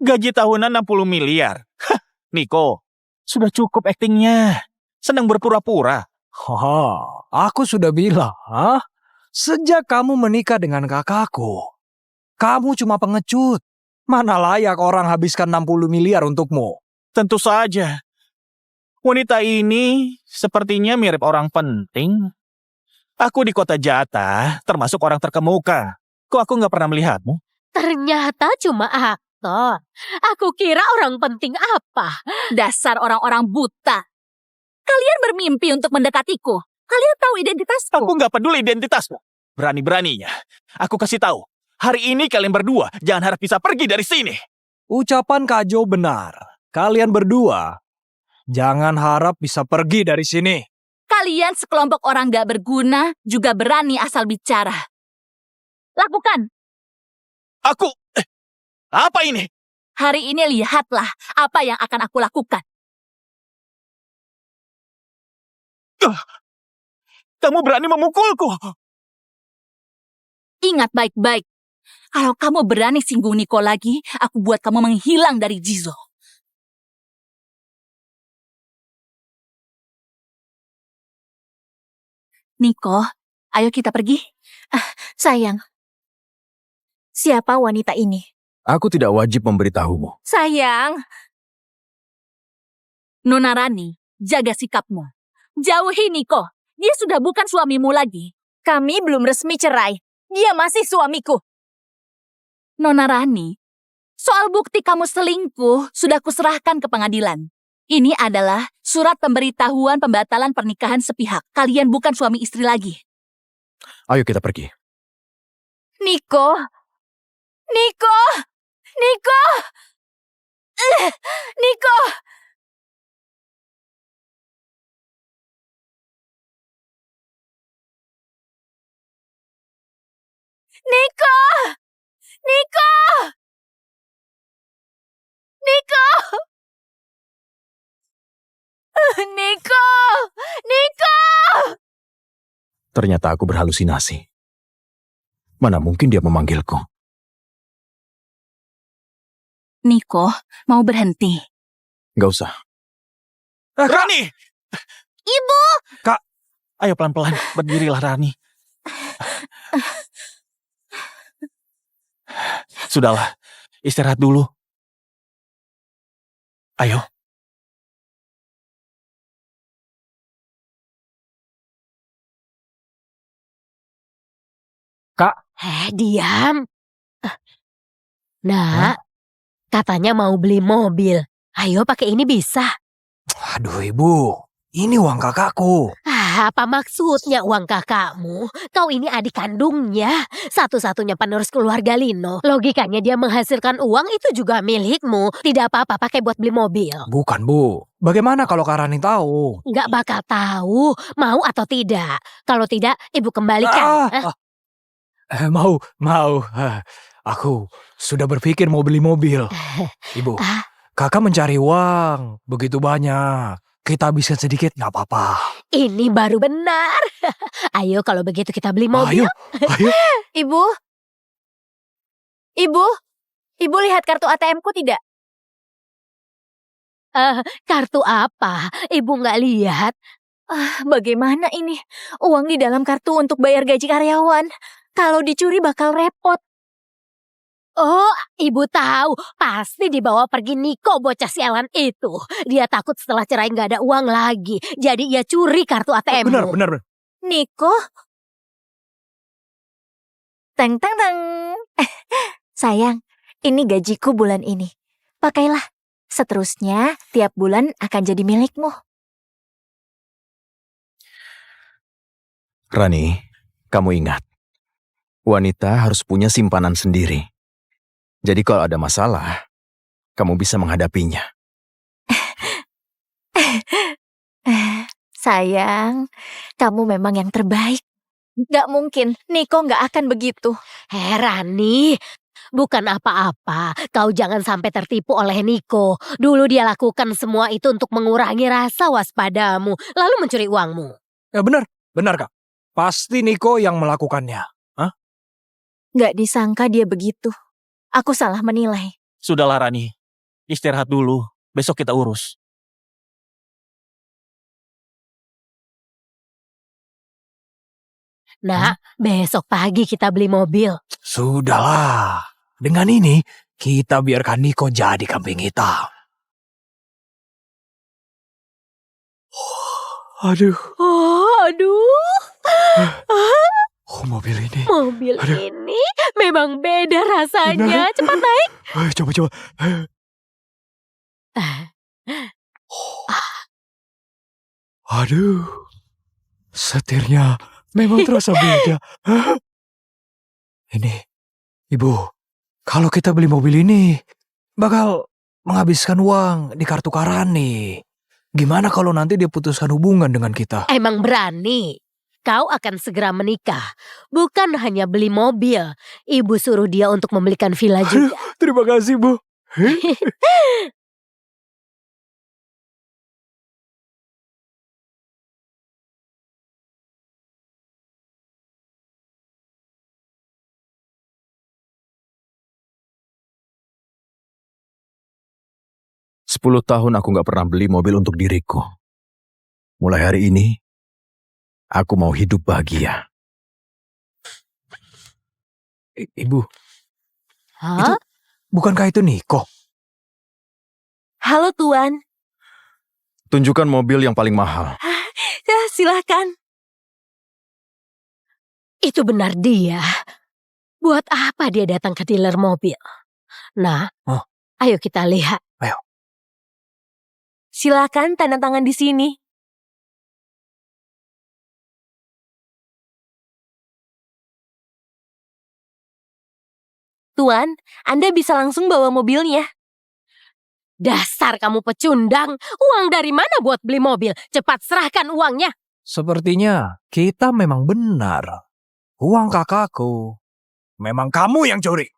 Gaji tahunan 60 miliar. Hah, Niko, sudah cukup aktingnya. Senang berpura-pura. Haha, aku sudah bilang, sejak kamu menikah dengan kakakku, kamu cuma pengecut. Mana layak orang habiskan 60 miliar untukmu? Tentu saja. Wanita ini sepertinya mirip orang penting. Aku di kota Jatah, termasuk orang terkemuka. Kok aku nggak pernah melihatmu? Ternyata cuma aktor. Aku kira orang penting apa. Dasar orang-orang buta. Kalian bermimpi untuk mendekatiku. Kalian tahu identitasku. Aku nggak peduli identitasmu. Berani-beraninya. Aku kasih tahu. Hari ini kalian berdua jangan harap bisa pergi dari sini. Ucapan Kak Jo benar. Kalian berdua jangan harap bisa pergi dari sini. Kalian sekelompok orang gak berguna juga berani asal bicara. Lakukan. Aku... apa ini? Hari ini lihatlah apa yang akan aku lakukan. Kamu berani memukulku? Ingat baik-baik. Kalau kamu berani singgung Niko lagi, aku buat kamu menghilang dari Jizo. Niko, ayo kita pergi. Sayang, siapa wanita ini? Aku tidak wajib memberitahumu. Sayang. Nona Rani, jaga sikapmu. Jauhi Niko. Dia sudah bukan suamimu lagi. Kami belum resmi cerai. Dia masih suamiku. Nona Rani, soal bukti kamu selingkuh sudah kuserahkan ke pengadilan. Ini adalah surat pemberitahuan pembatalan pernikahan sepihak. Kalian bukan suami istri lagi. Ayo kita pergi. Niko! Niko! Niko! Niko! Niko! Niko! Niko! Niko! Niko! Ternyata aku berhalusinasi. Mana mungkin dia memanggilku. Niko, mau berhenti? Gak usah. Rani! Ibu! Kak, ayo pelan-pelan. Berdirilah, Rani. Sudahlah, istirahat dulu. Ayo. Diam. Nak, katanya mau beli mobil. Ayo pakai ini bisa. Aduh ibu, ini uang kakakku. Apa maksudnya uang kakakmu? Kau ini adik kandungnya, satu-satunya penerus keluarga Lino. Logikanya dia menghasilkan uang itu juga milikmu. Tidak apa-apa pakai buat beli mobil. Bukan bu, bagaimana kalau Kak Rani tahu? Nggak bakal tahu, mau atau tidak. Kalau tidak, ibu kembalikan. Mau. Aku sudah berpikir mau beli mobil. Ibu, kakak mencari uang begitu banyak. Kita bisa sedikit, nggak apa-apa. Ini baru benar. Ayo kalau begitu kita beli mobil. Ayo. Ibu? Ibu lihat kartu ATM-ku tidak? Kartu apa? Ibu nggak lihat. Bagaimana ini? Uang di dalam kartu untuk bayar gaji karyawan. Kalau dicuri bakal repot. Oh, ibu tahu. Pasti dibawa pergi Niko bocah sialan itu. Dia takut setelah cerai nggak ada uang lagi. Jadi ia curi kartu ATM-mu. Benar. Niko? Teng. Sayang, ini gajiku bulan ini. Pakailah. Seterusnya, tiap bulan akan jadi milikmu. Rani, kamu ingat. Wanita harus punya simpanan sendiri. Jadi kalau ada masalah, kamu bisa menghadapinya. Sayang, kamu memang yang terbaik. Gak mungkin, Niko gak akan begitu. Rani, bukan apa-apa. Kau jangan sampai tertipu oleh Niko. Dulu dia lakukan semua itu untuk mengurangi rasa waspadamu, lalu mencuri uangmu. Ya benar Kak. Pasti Niko yang melakukannya. Gak disangka dia begitu. Aku salah menilai. Sudahlah, Rani. Istirahat dulu. Besok kita urus. Nah, besok pagi kita beli mobil. Sudahlah. Dengan ini, kita biarkan Niko jadi kambing hitam. Aduh. Mobil ini. Mobil ini memang beda rasanya. Benar. Cepat naik. Coba. Aduh. Setirnya memang terasa beda. Ini, Ibu, kalau kita beli mobil ini, bakal menghabiskan uang di kartu Kak Rani. Gimana kalau nanti dia putuskan hubungan dengan kita? Emang berani. kau akan segera menikah. Bukan hanya beli mobil. Ibu suruh dia untuk membelikan villa juga. Terima kasih, Bu. 10 tahun aku nggak pernah beli mobil untuk diriku. Mulai hari ini, aku mau hidup bahagia. Ibu, Hah? bukankah itu Niko? Halo Tuan, Tunjukkan mobil yang paling mahal. ya, silahkan. Itu benar dia. Buat apa dia datang ke dealer mobil? Nah, Oh. ayo kita lihat. Silakan tanda tangan di sini. Tuan, Anda bisa langsung bawa mobilnya. Dasar kamu pecundang. Uang dari mana buat beli mobil? Cepat serahkan uangnya. Sepertinya kita memang benar. Uang kakakku. Memang kamu yang curi.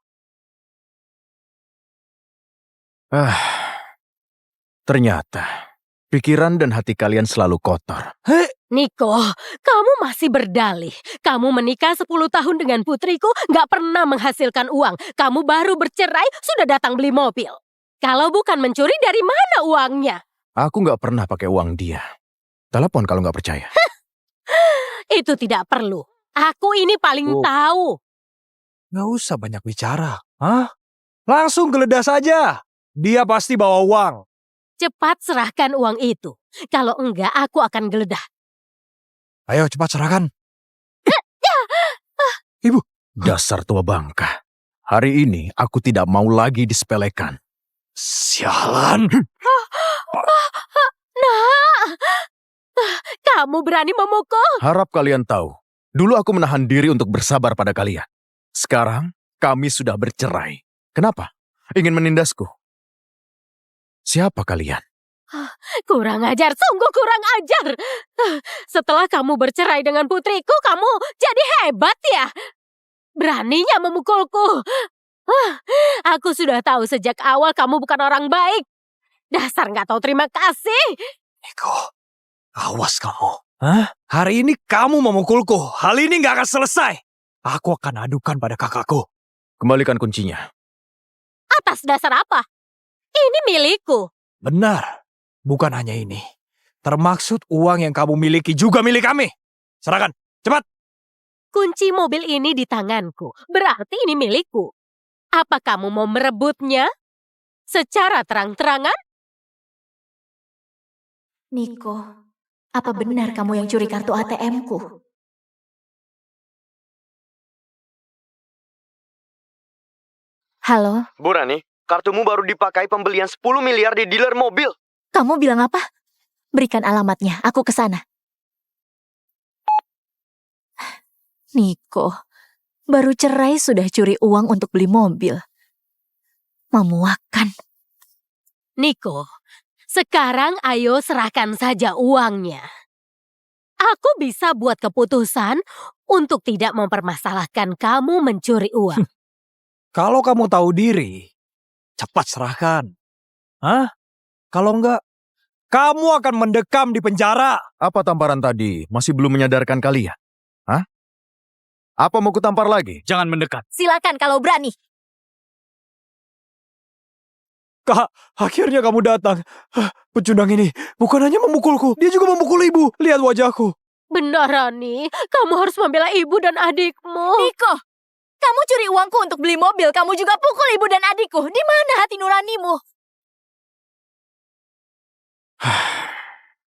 Ternyata, pikiran dan hati kalian selalu kotor. Niko, kamu masih berdalih. Kamu menikah 10 tahun dengan putriku, gak pernah menghasilkan uang. Kamu baru bercerai, sudah datang beli mobil. Kalau bukan mencuri, dari mana uangnya? Aku nggak pernah pakai uang dia. Telepon kalau nggak percaya. Itu tidak perlu. Aku ini paling tahu. Gak usah banyak bicara. Hah? Langsung geledah saja. Dia pasti bawa uang. Cepat serahkan uang itu. Kalau enggak, aku akan geledah. Ayo cepat serahkan. Dasar tua bangka. Hari ini aku tidak mau lagi disepelekan. Sialan. Nah, kamu berani memukul? Harap kalian tahu. Dulu aku menahan diri untuk bersabar pada kalian. Sekarang, kami sudah bercerai. Kenapa? Ingin menindasku? Siapa kalian? Kurang ajar, sungguh kurang ajar. Setelah kamu bercerai dengan putriku, kamu jadi hebat ya? Beraninya memukulku. Aku sudah tahu sejak awal kamu bukan orang baik. Dasar nggak tahu terima kasih. Niko, awas kamu. Hah? Hari ini kamu memukulku. Hal ini gak akan selesai. Aku akan adukan pada kakakku. Kembalikan kuncinya. Atas dasar apa? Ini milikku. Benar. Bukan hanya ini. Termaksud uang yang kamu miliki juga milik kami. Serahkan. Cepat. Kunci mobil ini di tanganku. Berarti ini milikku. Apa kamu mau merebutnya? Secara terang-terangan? Niko, apa benar kamu yang curi kartu ATM-ku? Halo, Bu Rani, kartumu baru dipakai pembelian 10 miliar di dealer mobil. kamu bilang apa? Berikan alamatnya, aku ke sana. Niko, baru cerai sudah curi uang untuk beli mobil. Memuakkan. Niko, sekarang ayo serahkan saja uangnya. Aku bisa buat keputusan untuk tidak mempermasalahkan kamu mencuri uang. Kalau kamu tahu diri, cepat serahkan. Hah? Kalau enggak, kamu akan mendekam di penjara. Apa tamparan tadi? Masih belum menyadarkan kalian? Hah? Apa mau kutampar lagi? Jangan mendekat. Silakan kalau berani. Kak, akhirnya kamu datang. Pecundang ini bukan hanya memukulku, dia juga memukul ibu. Lihat wajahku. Benar, Rani. Kamu harus membela ibu dan adikmu. Niko, kamu curi uangku untuk beli mobil, kamu juga pukul ibu dan adikku. Di mana hati nuranimu?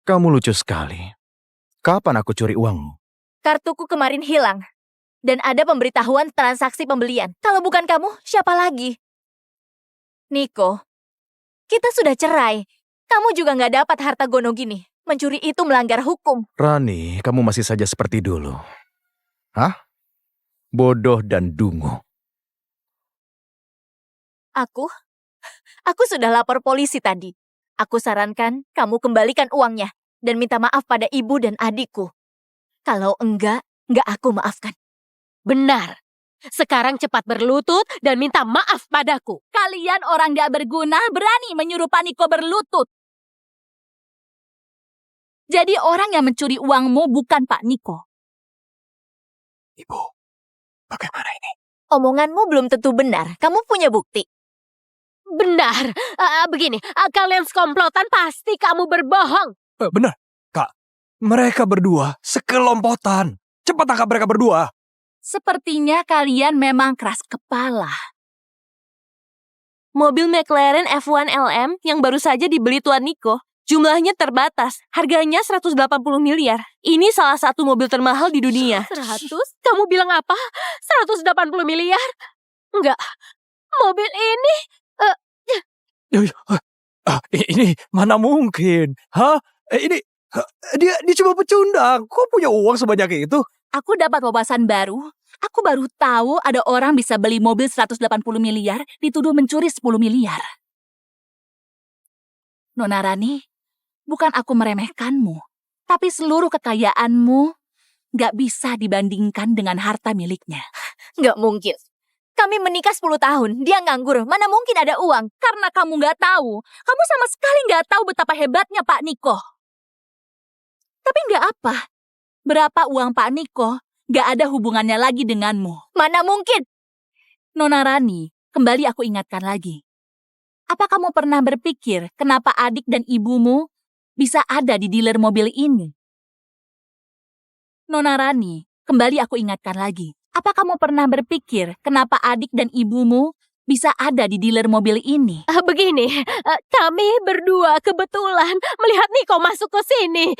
Kamu lucu sekali. Kapan aku curi uangmu? Kartuku kemarin hilang. Dan ada pemberitahuan transaksi pembelian. Kalau bukan kamu, siapa lagi? Niko, kita sudah cerai. Kamu juga nggak dapat harta gono gini. Mencuri itu melanggar hukum. Rani, kamu masih saja seperti dulu. Hah? Bodoh dan dungu. Aku sudah lapor polisi tadi. Aku sarankan kamu kembalikan uangnya dan minta maaf pada ibu dan adikku. Kalau enggak aku maafkan. Benar. Sekarang cepat berlutut dan minta maaf padaku. Kalian orang gak berguna berani menyuruh Pak Niko berlutut. Jadi orang yang mencuri uangmu bukan Pak Niko. Ibu, bagaimana ini? Omonganmu belum tentu benar. Kamu punya bukti. Benar. Begini, kalian sekomplotan pasti kamu berbohong. Benar, Kak. Mereka berdua sekelompotan. Cepat tangkap mereka berdua. Sepertinya kalian memang keras kepala. Mobil McLaren F1 LM yang baru saja dibeli Tuan Niko, jumlahnya terbatas, harganya 180 miliar. Ini salah satu mobil termahal di dunia. 100? Kamu bilang apa? 180 miliar? Enggak. Mobil ini... Ini mana mungkin? Hah? Dia cuma pecundang. Kok punya uang sebanyak itu? Aku dapat wawasan baru. Aku baru tahu ada orang bisa beli mobil 180 miliar dituduh mencuri 10 miliar. Nona Rani, bukan aku meremehkanmu, tapi seluruh kekayaanmu gak bisa dibandingkan dengan harta miliknya. Nggak mungkin. Kami menikah 10 tahun. Dia nganggur. Mana mungkin ada uang? Karena kamu gak tahu. Kamu sama sekali gak tahu betapa hebatnya Pak Niko. Tapi gak apa. Berapa uang Pak Niko gak ada hubungannya lagi denganmu. Mana mungkin? Nona Rani, kembali aku ingatkan lagi. Apa kamu pernah berpikir kenapa adik dan ibumu bisa ada di dealer mobil ini? Nona Rani, kembali aku ingatkan lagi. Apa kamu pernah berpikir kenapa adik dan ibumu bisa ada di dealer mobil ini? Begini, kami berdua kebetulan melihat Niko masuk ke sini.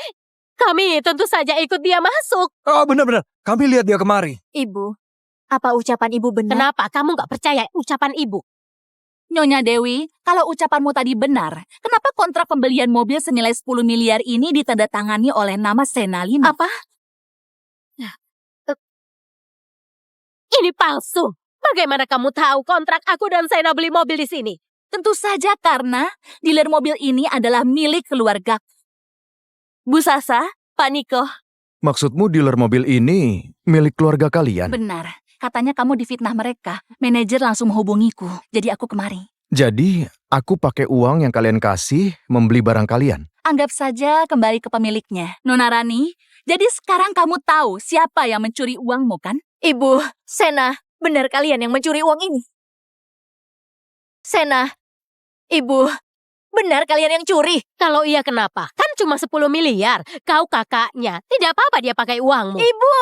Kami tentu saja ikut dia masuk. Oh, benar-benar. Kami lihat dia kemari. Ibu, apa ucapan ibu benar? Kenapa kamu gak percaya ucapan ibu? Nyonya Dewi, kalau ucapanmu tadi benar, kenapa kontrak pembelian mobil senilai 10 miliar ini ditandatangani oleh nama Senalino? Apa? Ini palsu. Bagaimana kamu tahu kontrak aku dan Sena beli mobil di sini? Tentu saja karena dealer mobil ini adalah milik keluarga. Bu Sasa, Pak Niko. Maksudmu dealer mobil ini milik keluarga kalian? Benar, katanya kamu difitnah mereka. Manajer langsung menghubungiku, jadi aku kemari. Jadi, aku pakai uang yang kalian kasih membeli barang kalian? Anggap saja kembali ke pemiliknya. Nona Rani, jadi sekarang kamu tahu siapa yang mencuri uangmu kan? Ibu, Sena, benar kalian yang mencuri uang ini? Sena, Ibu, benar kalian yang curi? Kalau iya kenapa? Kan cuma 10 miliar. Kau kakaknya. Tidak apa-apa dia pakai uangmu. Ibu,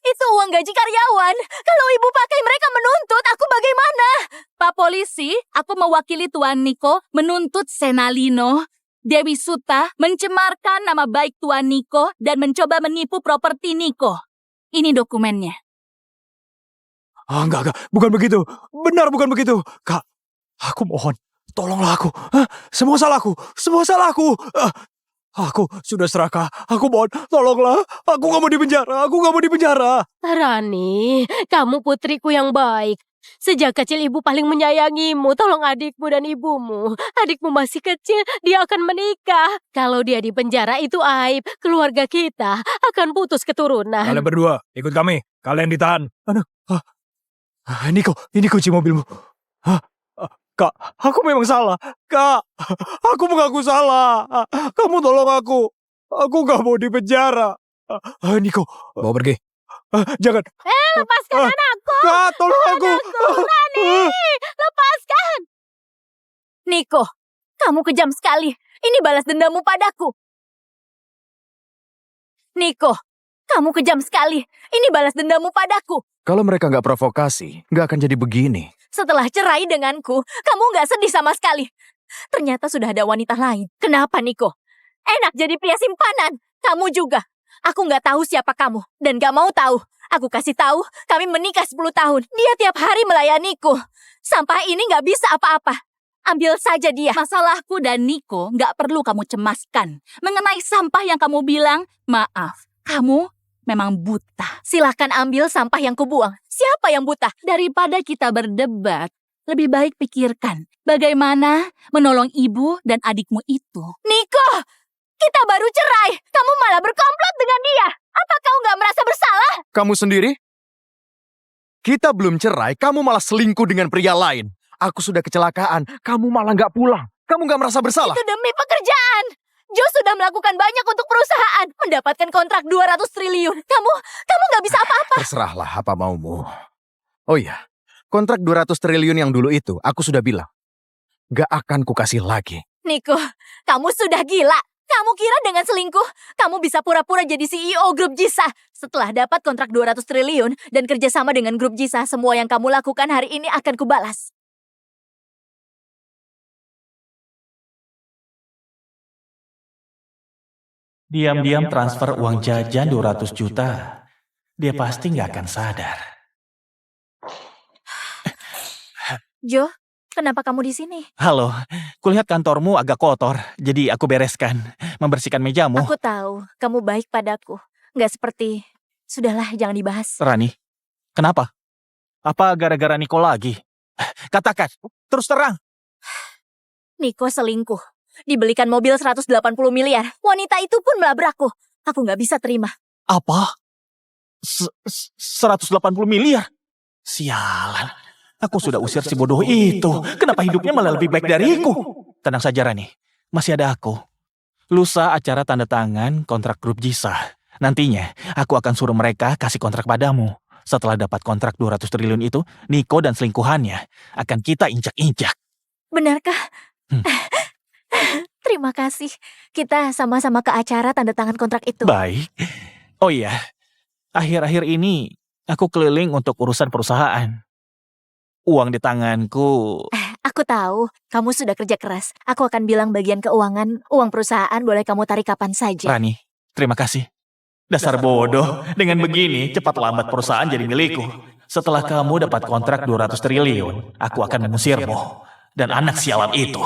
itu uang gaji karyawan. Kalau ibu pakai mereka menuntut, aku bagaimana? Pak Polisi, aku mewakili Tuan Niko menuntut Senalino, Dewi Suta mencemarkan nama baik Tuan Niko dan mencoba menipu properti Niko. Ini dokumennya. Enggak. Bukan begitu. Benar bukan begitu. Kak, aku mohon. Tolonglah aku. Semua salahku. Aku sudah serakah. Aku mohon, tolonglah. Aku gak mau di penjara. Rani, kamu putriku yang baik. Sejak kecil ibu paling menyayangimu. Tolong adikmu dan ibumu. Adikmu masih kecil, dia akan menikah. Kalau dia di penjara itu aib. Keluarga kita akan putus keturunan. Kalian berdua, ikut kami. Kalian ditahan. Aduh. Niko, ini kunci mobilmu. Kak, aku memang salah. Kak, aku mengaku salah. Kamu tolong aku. Aku gak mau di penjara. Niko, bawa pergi. Jangan. Lepaskan anakku. Kak, tolong aku. Rani, lepaskan. Niko, kamu kejam sekali. Ini balas dendammu padaku. Niko, kamu kejam sekali. Ini balas dendammu padaku. Kalau mereka nggak provokasi, nggak akan jadi begini. Setelah cerai denganku, kamu nggak sedih sama sekali. Ternyata sudah ada wanita lain. Kenapa, Niko? Enak jadi pria simpanan. Kamu juga. Aku nggak tahu siapa kamu. Dan nggak mau tahu. Aku kasih tahu, kami menikah 10 tahun. Dia tiap hari melayaniku. Sampah ini nggak bisa apa-apa. Ambil saja dia. Masalahku dan Niko nggak perlu kamu cemaskan. Mengenai sampah yang kamu bilang, maaf, kamu memang buta. Silahkan ambil sampah yang kubuang. Siapa yang buta? Daripada kita berdebat, lebih baik pikirkan bagaimana menolong ibu dan adikmu itu. Niko, kita baru cerai. Kamu malah berkomplot dengan dia. Apa kau nggak merasa bersalah? Kamu sendiri? Kita belum cerai, kamu malah selingkuh dengan pria lain. Aku sudah kecelakaan, kamu malah nggak pulang. Kamu nggak merasa bersalah? Itu demi pekerjaan. Joe sudah melakukan banyak untuk perusahaan, mendapatkan kontrak 200 triliun. Kamu nggak bisa apa-apa. Terserahlah apa maumu. Oh iya, kontrak 200 triliun yang dulu itu, aku sudah bilang. Gak akan kukasih lagi. Niko, kamu sudah gila. Kamu kira dengan selingkuh, kamu bisa pura-pura jadi CEO grup Jisa. Setelah dapat kontrak 200 triliun dan kerjasama dengan grup Jisa, semua yang kamu lakukan hari ini akan kubalas. Diam-diam transfer uang jajan 200 juta. Dia pasti nggak akan sadar. Joe, kenapa kamu di sini? Halo, kulihat kantormu agak kotor, jadi aku bereskan, membersihkan mejamu. Aku tahu, kamu baik padaku. Nggak seperti... Sudahlah, jangan dibahas. Rani, kenapa? Apa gara-gara Niko lagi? Katakan, terus terang. Niko selingkuh. Dibelikan mobil 180 miliar. Wanita itu pun melabrakku. Aku nggak bisa terima. Apa? 180 miliar? Sialan. Aku sudah usir si bodoh itu. Kenapa hidupnya malah lebih baik dariku? Tenang saja Rani, masih ada aku. Lusa acara tanda tangan kontrak grup Jisa. Nantinya aku akan suruh mereka kasih kontrak padamu. Setelah dapat kontrak 200 triliun itu, Niko dan selingkuhannya akan kita injak-injak. Benarkah? Terima kasih. Kita sama-sama ke acara tanda tangan kontrak itu. Baik. Oh iya, akhir-akhir ini aku keliling untuk urusan perusahaan. Uang di tanganku. Aku tahu, kamu sudah kerja keras. Aku akan bilang bagian keuangan, uang perusahaan boleh kamu tarik kapan saja. Rani, terima kasih. Dasar bodoh, dengan begini cepat lambat perusahaan jadi milikku. Setelah kamu dapat kontrak 200 triliun, aku akan mengusirmu. Dan anak sialan itu.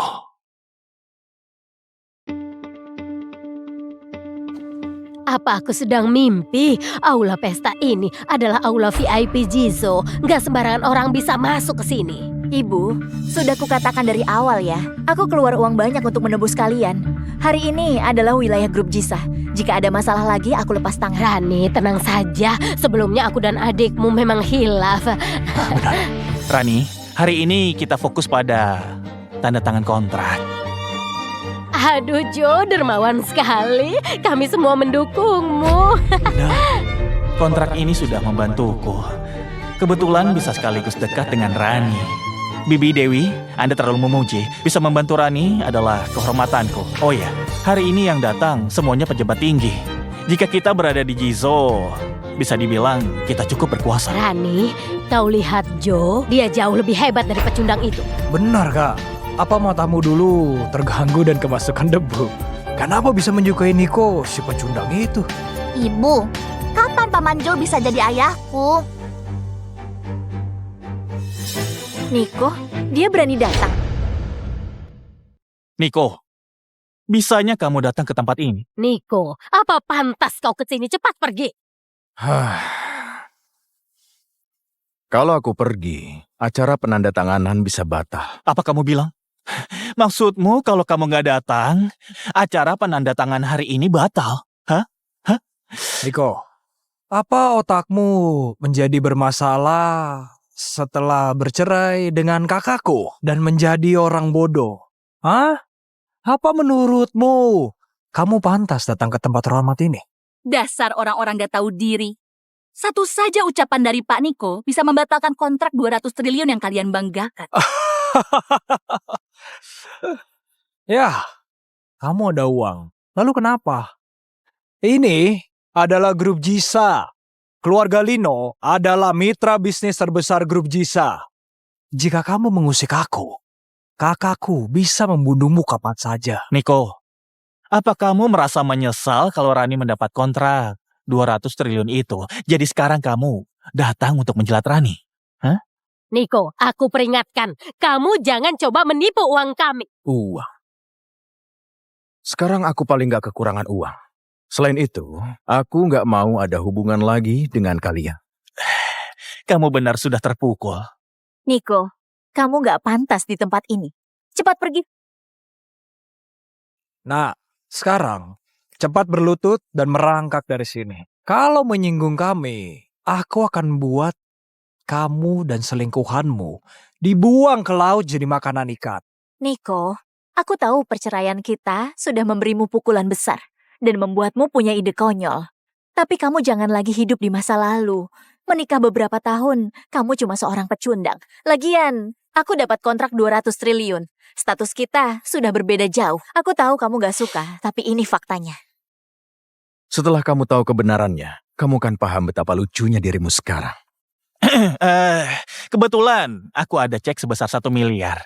Apa aku sedang mimpi? Aula pesta ini adalah aula VIP Jizo. Nggak sembarangan orang bisa masuk ke sini. Ibu, sudah kukatakan dari awal ya. Aku keluar uang banyak untuk menebus kalian. Hari ini adalah wilayah grup Jisa. Jika ada masalah lagi, aku lepas tangan. Rani, tenang saja. Sebelumnya aku dan adikmu memang hilaf. Benar. Rani, hari ini kita fokus pada tanda tangan kontrak. Aduh Jo, dermawan sekali. Kami semua mendukungmu. Nah, kontrak ini sudah membantuku. Kebetulan bisa sekaligus dekat dengan Rani. Bibi Dewi, Anda terlalu memuji. Bisa membantu Rani adalah kehormatanku. Oh ya, hari ini yang datang semuanya pejabat tinggi. Jika kita berada di Jizo, bisa dibilang kita cukup berkuasa. Rani, kau lihat Jo, dia jauh lebih hebat dari pecundang itu. Benar, Kak. Apa matamu dulu terganggu dan kemasukan debu? Kenapa bisa menyukai Niko, si pecundang itu? Ibu, kapan Paman Joe bisa jadi ayahku? Niko, dia berani datang. Niko, bisanya kamu datang ke tempat ini? Niko, apa pantas kau ke sini? Cepat pergi. Kalau aku pergi, acara penandatanganan bisa batal. Apa kamu bilang? Maksudmu kalau kamu nggak datang, acara penandatangan hari ini batal? Hah? Niko, apa otakmu menjadi bermasalah setelah bercerai dengan kakakku dan menjadi orang bodoh? Hah? Apa menurutmu kamu pantas datang ke tempat terhormat ini? Dasar orang-orang gak tahu diri. Satu saja ucapan dari Pak Niko bisa membatalkan kontrak 200 triliun yang kalian banggakan. Ya, kamu ada uang. Lalu kenapa? Ini adalah grup Jisa. Keluarga Lino adalah mitra bisnis terbesar grup Jisa. Jika kamu mengusik aku, kakakku bisa membunuhmu kapan saja. Niko, apa kamu merasa menyesal kalau Rani mendapat kontrak 200 triliun itu? Jadi sekarang kamu datang untuk menjilat Rani? Hah? Niko, aku peringatkan, kamu jangan coba menipu uang kami. Uang. Sekarang aku paling gak kekurangan uang. Selain itu, aku gak mau ada hubungan lagi dengan kalian. Kamu benar sudah terpukul. Niko, kamu gak pantas di tempat ini. Cepat pergi. Nah, sekarang cepat berlutut dan merangkak dari sini. Kalau menyinggung kami, aku akan buat kamu dan selingkuhanmu dibuang ke laut jadi makanan ikan. Niko, aku tahu perceraian kita sudah memberimu pukulan besar dan membuatmu punya ide konyol. Tapi kamu jangan lagi hidup di masa lalu. Menikah beberapa tahun, kamu cuma seorang pecundang. Lagian, aku dapat kontrak 200 triliun. Status kita sudah berbeda jauh. Aku tahu kamu gak suka, tapi ini faktanya. Setelah kamu tahu kebenarannya, kamu kan paham betapa lucunya dirimu sekarang. Kebetulan aku ada cek sebesar 1 miliar.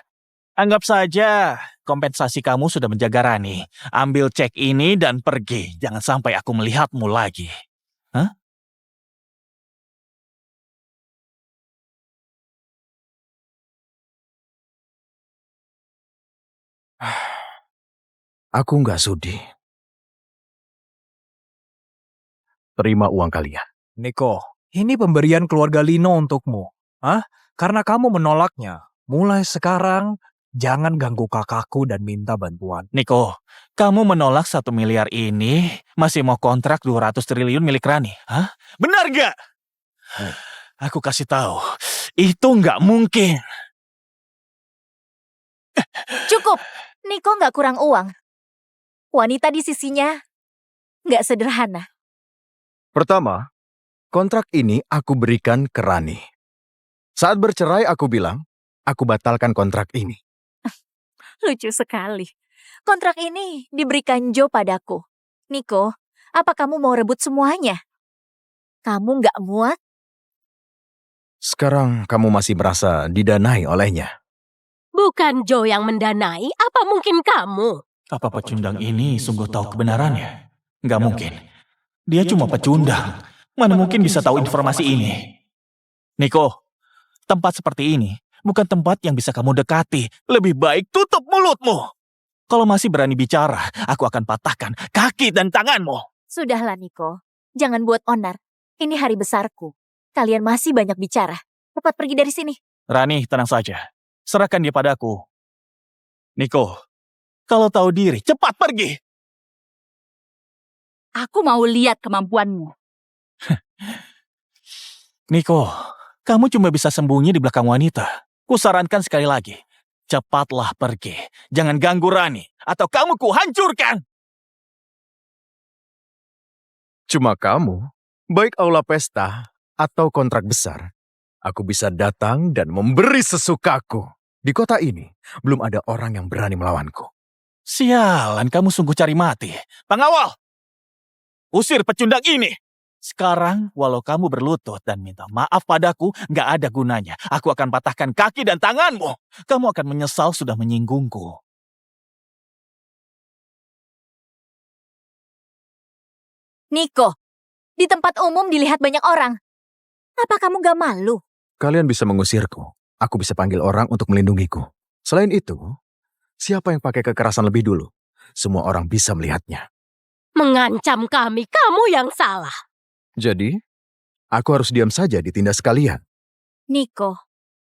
Anggap saja kompensasi kamu sudah menjaga Rani. Ambil cek ini dan pergi. Jangan sampai aku melihatmu lagi. Hah? Aku nggak sudi. Terima uang kalian. Niko, ini pemberian keluarga Lino untukmu. Karena kamu menolaknya. Mulai sekarang, jangan ganggu kakakku dan minta bantuan. Niko, kamu menolak 1 miliar ini, masih mau kontrak 200 triliun milik Rani. Hah? Benar gak? Aku kasih tahu, itu nggak mungkin. Cukup, Niko gak kurang uang. Wanita di sisinya gak sederhana. Pertama, kontrak ini aku berikan ke Rani. Saat bercerai aku bilang, aku batalkan kontrak ini. Lucu sekali. Kontrak ini diberikan Joe padaku. Niko, apa kamu mau rebut semuanya? Kamu gak muat? Sekarang kamu masih merasa didanai olehnya. Bukan Joe yang mendanai, apa mungkin kamu? Apa pecundang ini sungguh tahu kebenarannya? Nggak mungkin. Dia cuma pecundang. Mana mungkin bisa tahu informasi ini? Niko, tempat seperti ini bukan tempat yang bisa kamu dekati. Lebih baik tutup mulutmu. Kalau masih berani bicara, aku akan patahkan kaki dan tanganmu. Sudahlah Niko, jangan buat onar. Ini hari besarku. Kalian masih banyak bicara. Cepat pergi dari sini. Rani, tenang saja. Serahkan dia padaku. Niko, kalau tahu diri, cepat pergi. Aku mau lihat kemampuanmu. Niko, kamu cuma bisa sembunyi di belakang wanita. Kusarankan sekali lagi, cepatlah pergi. Jangan ganggu Rani, atau kamu kuhancurkan. Cuma kamu, baik aula pesta atau kontrak besar, aku bisa datang dan memberi sesukaku. Di kota ini, belum ada orang yang berani melawanku. Sialan, kamu sungguh cari mati. Pengawal, usir pecundang ini. Sekarang, walau kamu berlutut dan minta maaf padaku, nggak ada gunanya. Aku akan patahkan kaki dan tanganmu. Kamu akan menyesal sudah menyinggungku. Niko, di tempat umum dilihat banyak orang. Apa kamu gak malu? Kalian bisa mengusirku. Aku bisa panggil orang untuk melindungiku. Selain itu, siapa yang pakai kekerasan lebih dulu? Semua orang bisa melihatnya. Mengancam kami, kamu yang salah. Jadi, aku harus diam saja ditindas kalian. Niko,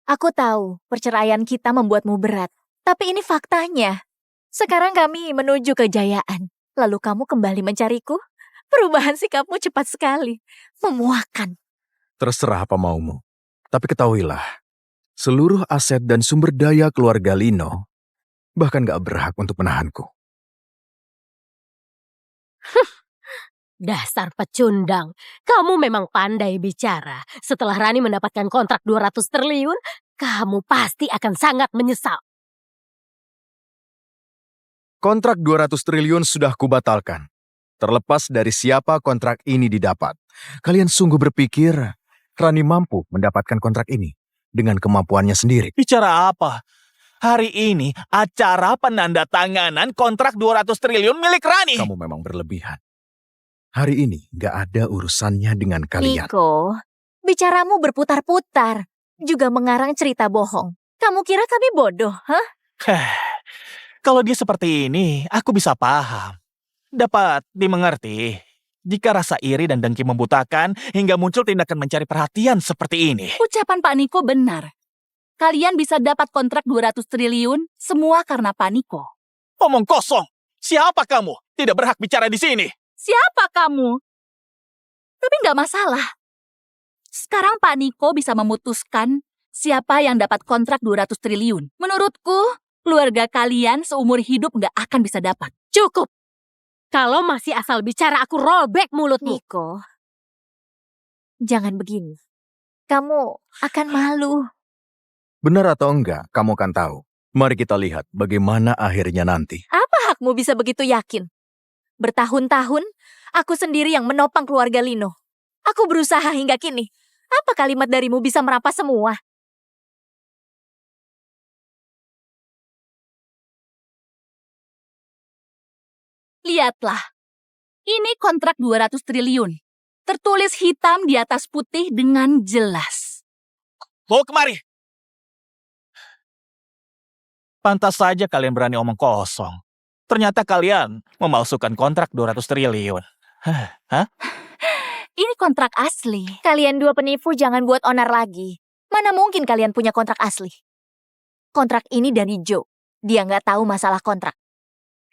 aku tahu perceraian kita membuatmu berat. Tapi ini faktanya. Sekarang kami menuju kejayaan. Lalu kamu kembali mencariku? Perubahan sikapmu cepat sekali. Memuakkan. Terserah apa maumu. Tapi ketahuilah, seluruh aset dan sumber daya keluarga Lino bahkan gak berhak untuk menahanku. Dasar pecundang, kamu memang pandai bicara. Setelah Rani mendapatkan kontrak 200 triliun, kamu pasti akan sangat menyesal. Kontrak 200 triliun sudah kubatalkan. Terlepas dari siapa kontrak ini didapat, kalian sungguh berpikir Rani mampu mendapatkan kontrak ini dengan kemampuannya sendiri? Bicara apa? Hari ini acara penandatanganan kontrak 200 triliun milik Rani. Kamu memang berlebihan. Hari ini gak ada urusannya dengan kalian. Niko, bicaramu berputar-putar. Juga mengarang cerita bohong. Kamu kira kami bodoh, hah? Kalau dia seperti ini, aku bisa paham. Dapat dimengerti. Jika rasa iri dan dengki membutakan, hingga muncul tindakan mencari perhatian seperti ini. Ucapan Pak Niko benar. Kalian bisa dapat kontrak 200 triliun semua karena Pak Niko. Omong kosong. Siapa kamu? Tidak berhak bicara di sini. Siapa kamu? Tapi nggak masalah. Sekarang Pak Niko bisa memutuskan siapa yang dapat kontrak 200 triliun. Menurutku, keluarga kalian seumur hidup nggak akan bisa dapat. Cukup. Kalau masih asal bicara, aku rollback mulutmu. Niko, jangan begini. Kamu akan malu. Benar atau enggak, kamu akan tahu. Mari kita lihat bagaimana akhirnya nanti. Apa hakmu bisa begitu yakin? Bertahun-tahun, aku sendiri yang menopang keluarga Lino. Aku berusaha hingga kini. Apa kalimat darimu bisa merampas semua? Lihatlah. Ini kontrak 200 triliun. Tertulis hitam di atas putih dengan jelas. Bawa kemari. Pantas saja kalian berani omong kosong. Ternyata kalian memalsukan kontrak 200 triliun. Hah? Ini kontrak asli. Kalian dua penipu jangan buat onar lagi. Mana mungkin kalian punya kontrak asli? Kontrak ini dari Joe. Dia nggak tahu masalah kontrak.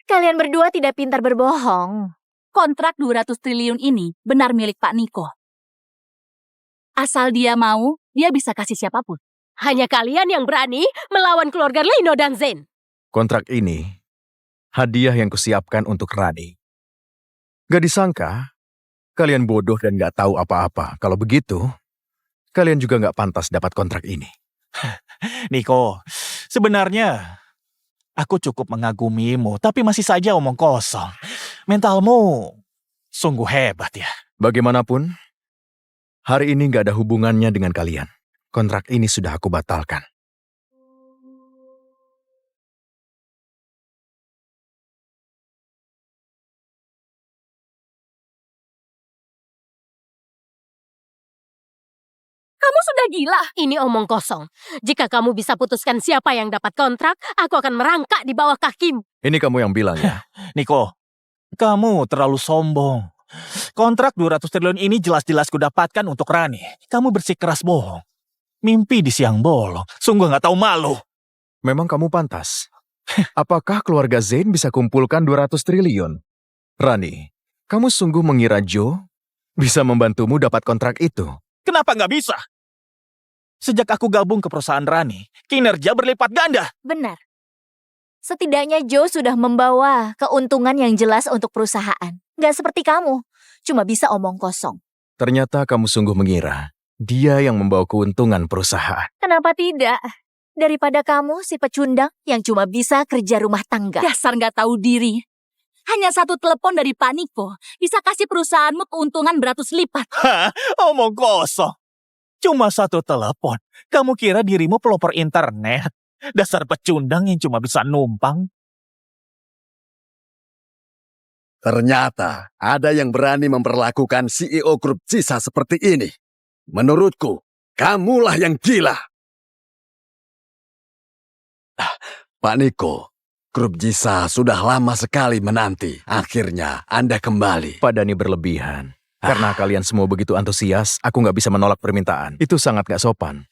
Kalian berdua tidak pintar berbohong. Kontrak 200 triliun ini benar milik Pak Niko. Asal dia mau, dia bisa kasih siapapun. Hanya kalian yang berani melawan keluarga Lino dan Zen. Kontrak ini hadiah yang kusiapkan untuk Rani. Gak disangka, kalian bodoh dan gak tahu apa-apa. Kalau begitu, kalian juga gak pantas dapat kontrak ini. Niko, sebenarnya aku cukup mengagumimu, tapi masih saja omong kosong. Mentalmu sungguh hebat ya. Bagaimanapun, hari ini gak ada hubungannya dengan kalian. Kontrak ini sudah aku batalkan. Kamu sudah gila. Ini omong kosong. Jika kamu bisa putuskan siapa yang dapat kontrak, aku akan merangkak di bawah kakimu. Ini kamu yang bilang ya? Niko, kamu terlalu sombong. Kontrak 200 triliun ini jelas-jelas kudapatkan untuk Rani. Kamu bersikeras bohong. Mimpi di siang bolong. Sungguh gak tahu malu. Memang kamu pantas. Apakah keluarga Zain bisa kumpulkan 200 triliun? Rani, kamu sungguh mengira Joe bisa membantumu dapat kontrak itu? Kenapa gak bisa? Sejak aku gabung ke perusahaan Rani, kinerja berlipat ganda. Benar. Setidaknya Joe sudah membawa keuntungan yang jelas untuk perusahaan. Nggak seperti kamu, cuma bisa omong kosong. Ternyata kamu sungguh mengira dia yang membawa keuntungan perusahaan. Kenapa tidak? Daripada kamu si pecundang yang cuma bisa kerja rumah tangga. Dasar nggak tahu diri. Hanya satu telepon dari Pak Niko bisa kasih perusahaanmu keuntungan beratus lipat. Hah? Omong kosong. Cuma satu telepon. Kamu kira dirimu pelopor internet? Dasar pecundang yang cuma bisa numpang. Ternyata ada yang berani memperlakukan CEO Grup Cisa seperti ini. Menurutku, kamulah yang gila. Pak Niko, Grup Cisa sudah lama sekali menanti. Akhirnya Anda kembali. Pak Dhani berlebihan. Karena kalian semua begitu antusias, aku nggak bisa menolak permintaan. Itu sangat nggak sopan.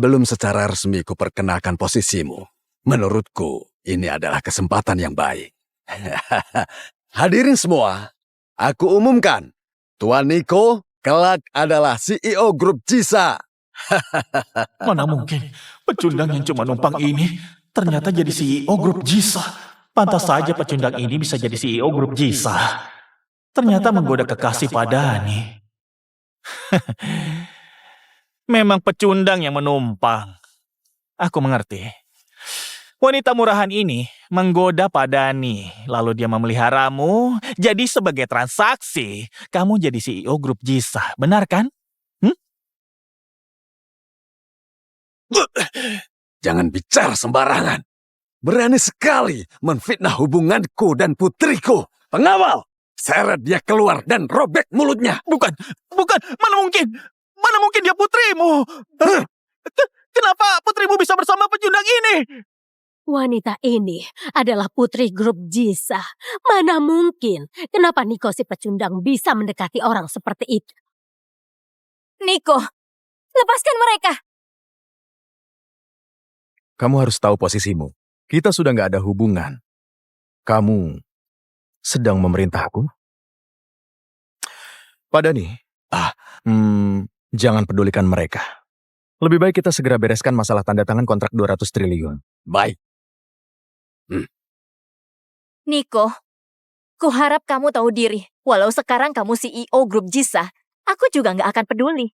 Belum secara resmi kuperkenalkan posisimu. Menurutku, ini adalah kesempatan yang baik. Hadirin semua, aku umumkan, Tuan Niko kelak adalah CEO Grup Cisa. Mana mungkin pecundang yang cuma numpang ini ternyata jadi CEO Grup Cisa. Pantas saja pecundang ini bisa jadi CEO Grup Cisa. Ternyata menggoda kekasih Pak Dhani. Memang pecundang yang menumpang. Aku mengerti. Wanita murahan ini menggoda Pak Dhani, lalu dia memeliharamu, jadi sebagai transaksi, kamu jadi CEO Grup Cisa, benar kan? Jangan bicara sembarangan. Berani sekali menfitnah hubunganku dan putriku. Pengawal, seret dia keluar dan robek mulutnya. Bukan, mana mungkin dia putrimu? Kenapa putrimu bisa bersama pecundang ini? Wanita ini adalah putri grup Jisa. Mana mungkin? Kenapa Niko si pecundang bisa mendekati orang seperti itu? Niko, lepaskan mereka. Kamu harus tahu posisimu. Kita sudah nggak ada hubungan. Kamu sedang memerintahku? Pak Dani, jangan pedulikan mereka. Lebih baik kita segera bereskan masalah tanda tangan kontrak 200 triliun. Baik. Niko, kuharap kamu tahu diri. Walau sekarang kamu CEO grup Jisa, aku juga nggak akan peduli.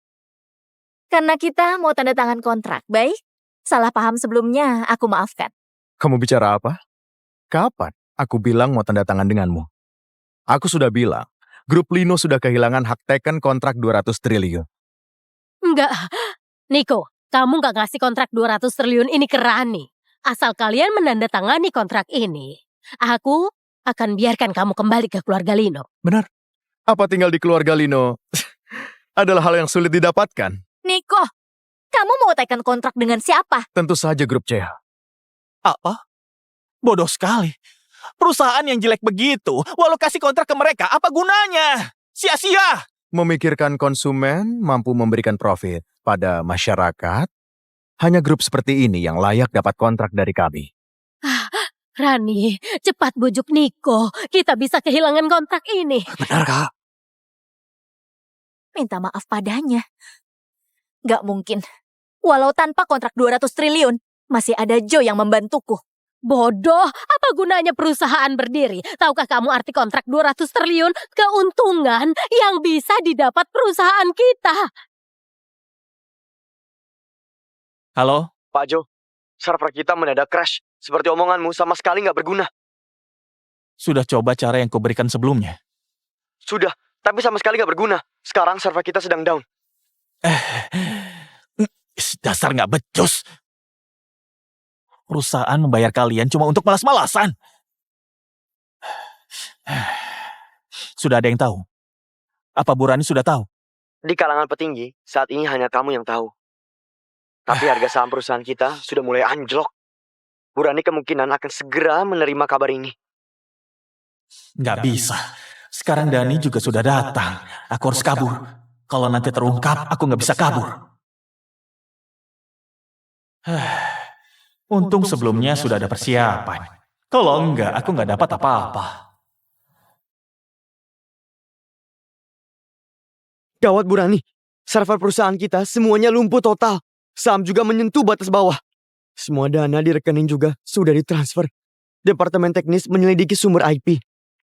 Karena kita mau tanda tangan kontrak, baik? Salah paham sebelumnya, aku maafkan. Kamu bicara apa? Kapan aku bilang mau tanda tangan denganmu? Aku sudah bilang, grup Lino sudah kehilangan hak teken kontrak 200 triliun. Enggak. Niko, kamu nggak ngasih kontrak 200 triliun ini ke Rani. Asal kalian menandatangani kontrak ini, aku akan biarkan kamu kembali ke keluarga Lino. Benar. Apa tinggal di keluarga Lino adalah hal yang sulit didapatkan? Niko, kamu mau teken kontrak dengan siapa? Tentu saja grup CH. Apa? Bodoh sekali. Perusahaan yang jelek begitu, walau kasih kontrak ke mereka, apa gunanya? Sia-sia. Memikirkan konsumen mampu memberikan profit pada masyarakat, hanya grup seperti ini yang layak dapat kontrak dari kami. Rani, cepat bujuk Niko. Kita bisa kehilangan kontrak ini. Benar, Kak. Minta maaf padanya. Gak mungkin. Walau tanpa kontrak 200 triliun, masih ada Joe yang membantuku. Bodoh, apa gunanya perusahaan berdiri? Tahukah kamu arti kontrak 200 triliun? Keuntungan yang bisa didapat perusahaan kita. Halo? Pak Jo, server kita mendadak crash. Seperti omonganmu sama sekali nggak berguna. Sudah coba cara yang kuberikan sebelumnya? Sudah, tapi sama sekali nggak berguna. Sekarang server kita sedang down. Dasar nggak becus. Perusahaan membayar kalian cuma untuk malas-malasan. Sudah ada yang tahu? Apa Bu Rani sudah tahu? Di kalangan petinggi, saat ini hanya kamu yang tahu. Tapi harga saham perusahaan kita sudah mulai anjlok. Bu Rani kemungkinan akan segera menerima kabar ini. Nggak bisa. Sekarang Dani juga sudah datang. Aku harus kabur. Kalau nanti terungkap, aku nggak bisa kabur. Untung sebelumnya sudah ada persiapan. Kalau enggak, aku nggak dapat apa-apa. Gawat Bu Rani, server perusahaan kita semuanya lumpuh total. Saham juga menyentuh batas bawah. Semua dana di rekening juga sudah ditransfer. Departemen teknis menyelidiki sumber IP.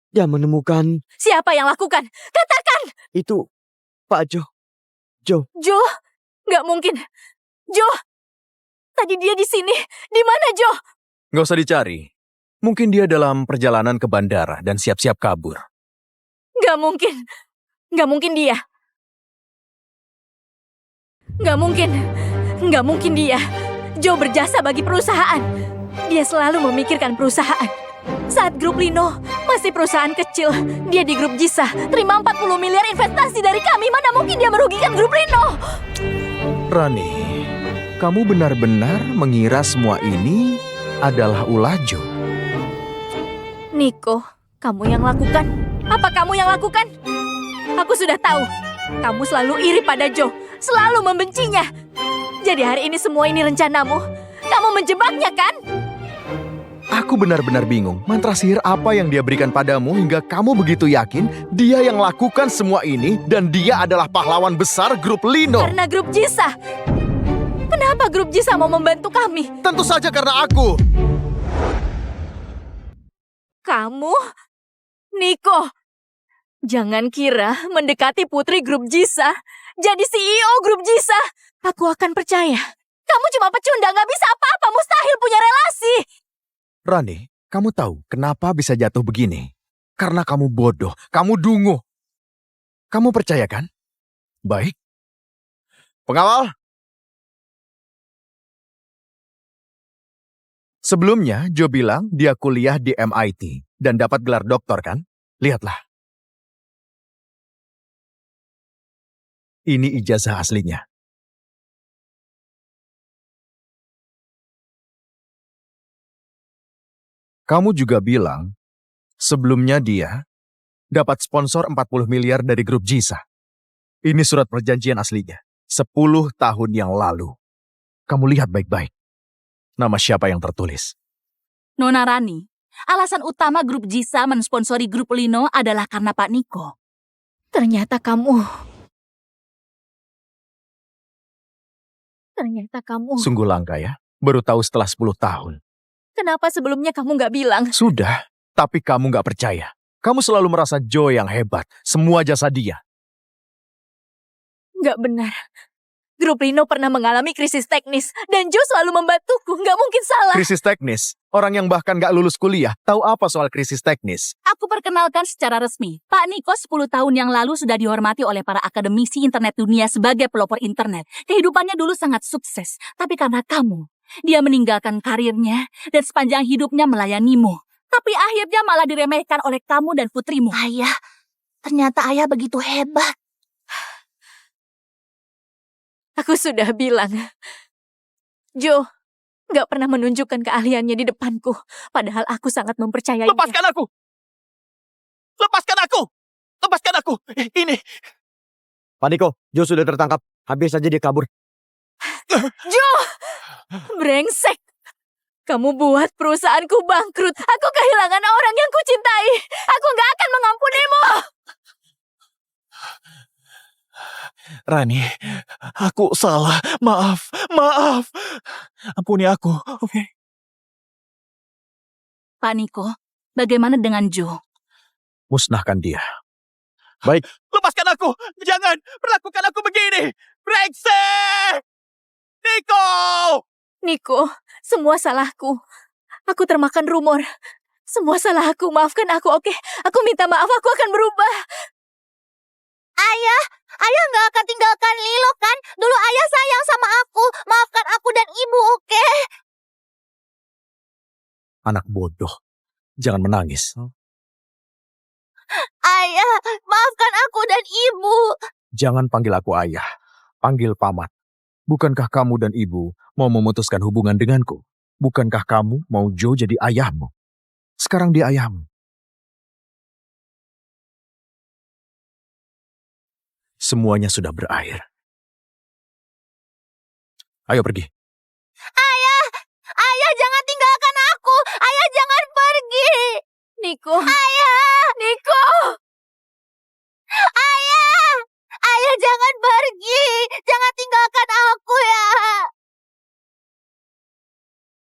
Dia menemukan Siapa yang lakukan? Katakan! itu Pak Jo. Joe? Gak mungkin. Joe! Tadi dia di sini. Di mana Joe? Nggak usah dicari. Mungkin dia dalam perjalanan ke bandara dan siap-siap kabur. Gak mungkin. Gak mungkin dia. Gak mungkin. Gak mungkin dia. Joe berjasa bagi perusahaan. Dia selalu memikirkan perusahaan. Saat grup Lino masih perusahaan kecil, dia di grup Jisa terima 40 miliar investasi dari kami. Mana mungkin dia merugikan grup Lino? Rani, kamu benar-benar mengira semua ini adalah ulah Jo? Niko, kamu yang lakukan? Apa kamu yang lakukan? Aku sudah tahu. Kamu selalu iri pada Joe, selalu membencinya. Jadi hari ini semua ini rencanamu. Kamu menjebaknya kan? Aku benar-benar bingung. Mantra sihir apa yang dia berikan padamu hingga kamu begitu yakin dia yang lakukan semua ini dan dia adalah pahlawan besar grup Lino? Karena grup Jisa. Kenapa grup Jisa mau membantu kami? Tentu saja karena aku. Kamu? Niko, jangan kira mendekati putri grup Jisa, jadi CEO grup Jisa, aku akan percaya. Kamu cuma pecundang, gak bisa apa-apa, mustahil punya relasi. Rani, kamu tahu kenapa bisa jatuh begini? Karena kamu bodoh, kamu dungu. Kamu percaya kan? Baik. Pengawal. Sebelumnya, Joe bilang dia kuliah di MIT dan dapat gelar doktor kan? Lihatlah. Ini ijazah aslinya. Kamu juga bilang, sebelumnya dia dapat sponsor 40 miliar dari grup Jisa. Ini surat perjanjian aslinya, 10 tahun yang lalu. Kamu lihat baik-baik. Nama siapa yang tertulis? Nona Rani, alasan utama grup Jisa mensponsori grup Lino adalah karena Pak Niko. Ternyata kamu... Ternyata kamu... Sungguh langka ya. Baru tahu setelah 10 tahun. Kenapa sebelumnya kamu nggak bilang? Sudah, tapi kamu nggak percaya. Kamu selalu merasa Joe yang hebat. Semua jasa dia. Nggak benar. Grup Rino pernah mengalami krisis teknis, dan Joe selalu membantuku. Nggak mungkin salah. Krisis teknis. Orang yang bahkan nggak lulus kuliah tahu apa soal krisis teknis. Aku perkenalkan secara resmi. Pak Niko 10 tahun yang lalu sudah dihormati oleh para akademisi internet dunia sebagai pelopor internet. Kehidupannya dulu sangat sukses. Tapi karena kamu, dia meninggalkan karirnya dan sepanjang hidupnya melayanimu. Tapi akhirnya malah diremehkan oleh kamu dan putrimu. Ayah, ternyata ayah begitu hebat. Aku sudah bilang. Joe nggak pernah menunjukkan keahliannya di depanku. Padahal aku sangat mempercayainya. Lepaskan aku! Lepaskan aku! Lepaskan aku! Ini... Pak Niko, Joe sudah tertangkap. Hampir saja dia kabur. Joe! Brengsek! Kamu buat perusahaanku bangkrut. Aku kehilangan orang yang kucintai. Aku nggak akan mengampunimu. Rani, aku salah. Maaf, maaf. Ampuni aku, oke? Pak Niko, bagaimana dengan Joe? Musnahkan dia. Lepaskan aku! Jangan perlakukan aku begini! Brengsek! Niko! Niko, semua salahku. Aku termakan rumor. Semua salah aku. Maafkan aku, oke? Aku minta maaf, aku akan berubah. Ayah nggak akan tinggalkan Lilo kan? Dulu ayah sayang sama aku. Maafkan aku dan ibu, oke? Anak bodoh. Jangan menangis. Ayah, maafkan aku dan ibu. Jangan panggil aku ayah. Panggil paman. Bukankah kamu dan ibu mau memutuskan hubungan denganku? Bukankah kamu mau Joe jadi ayahmu? Sekarang dia ayahmu. Semuanya sudah berakhir. Ayo pergi. Ayah jangan tinggalkan aku. Ayah jangan pergi. Niko. Ayah. Niko.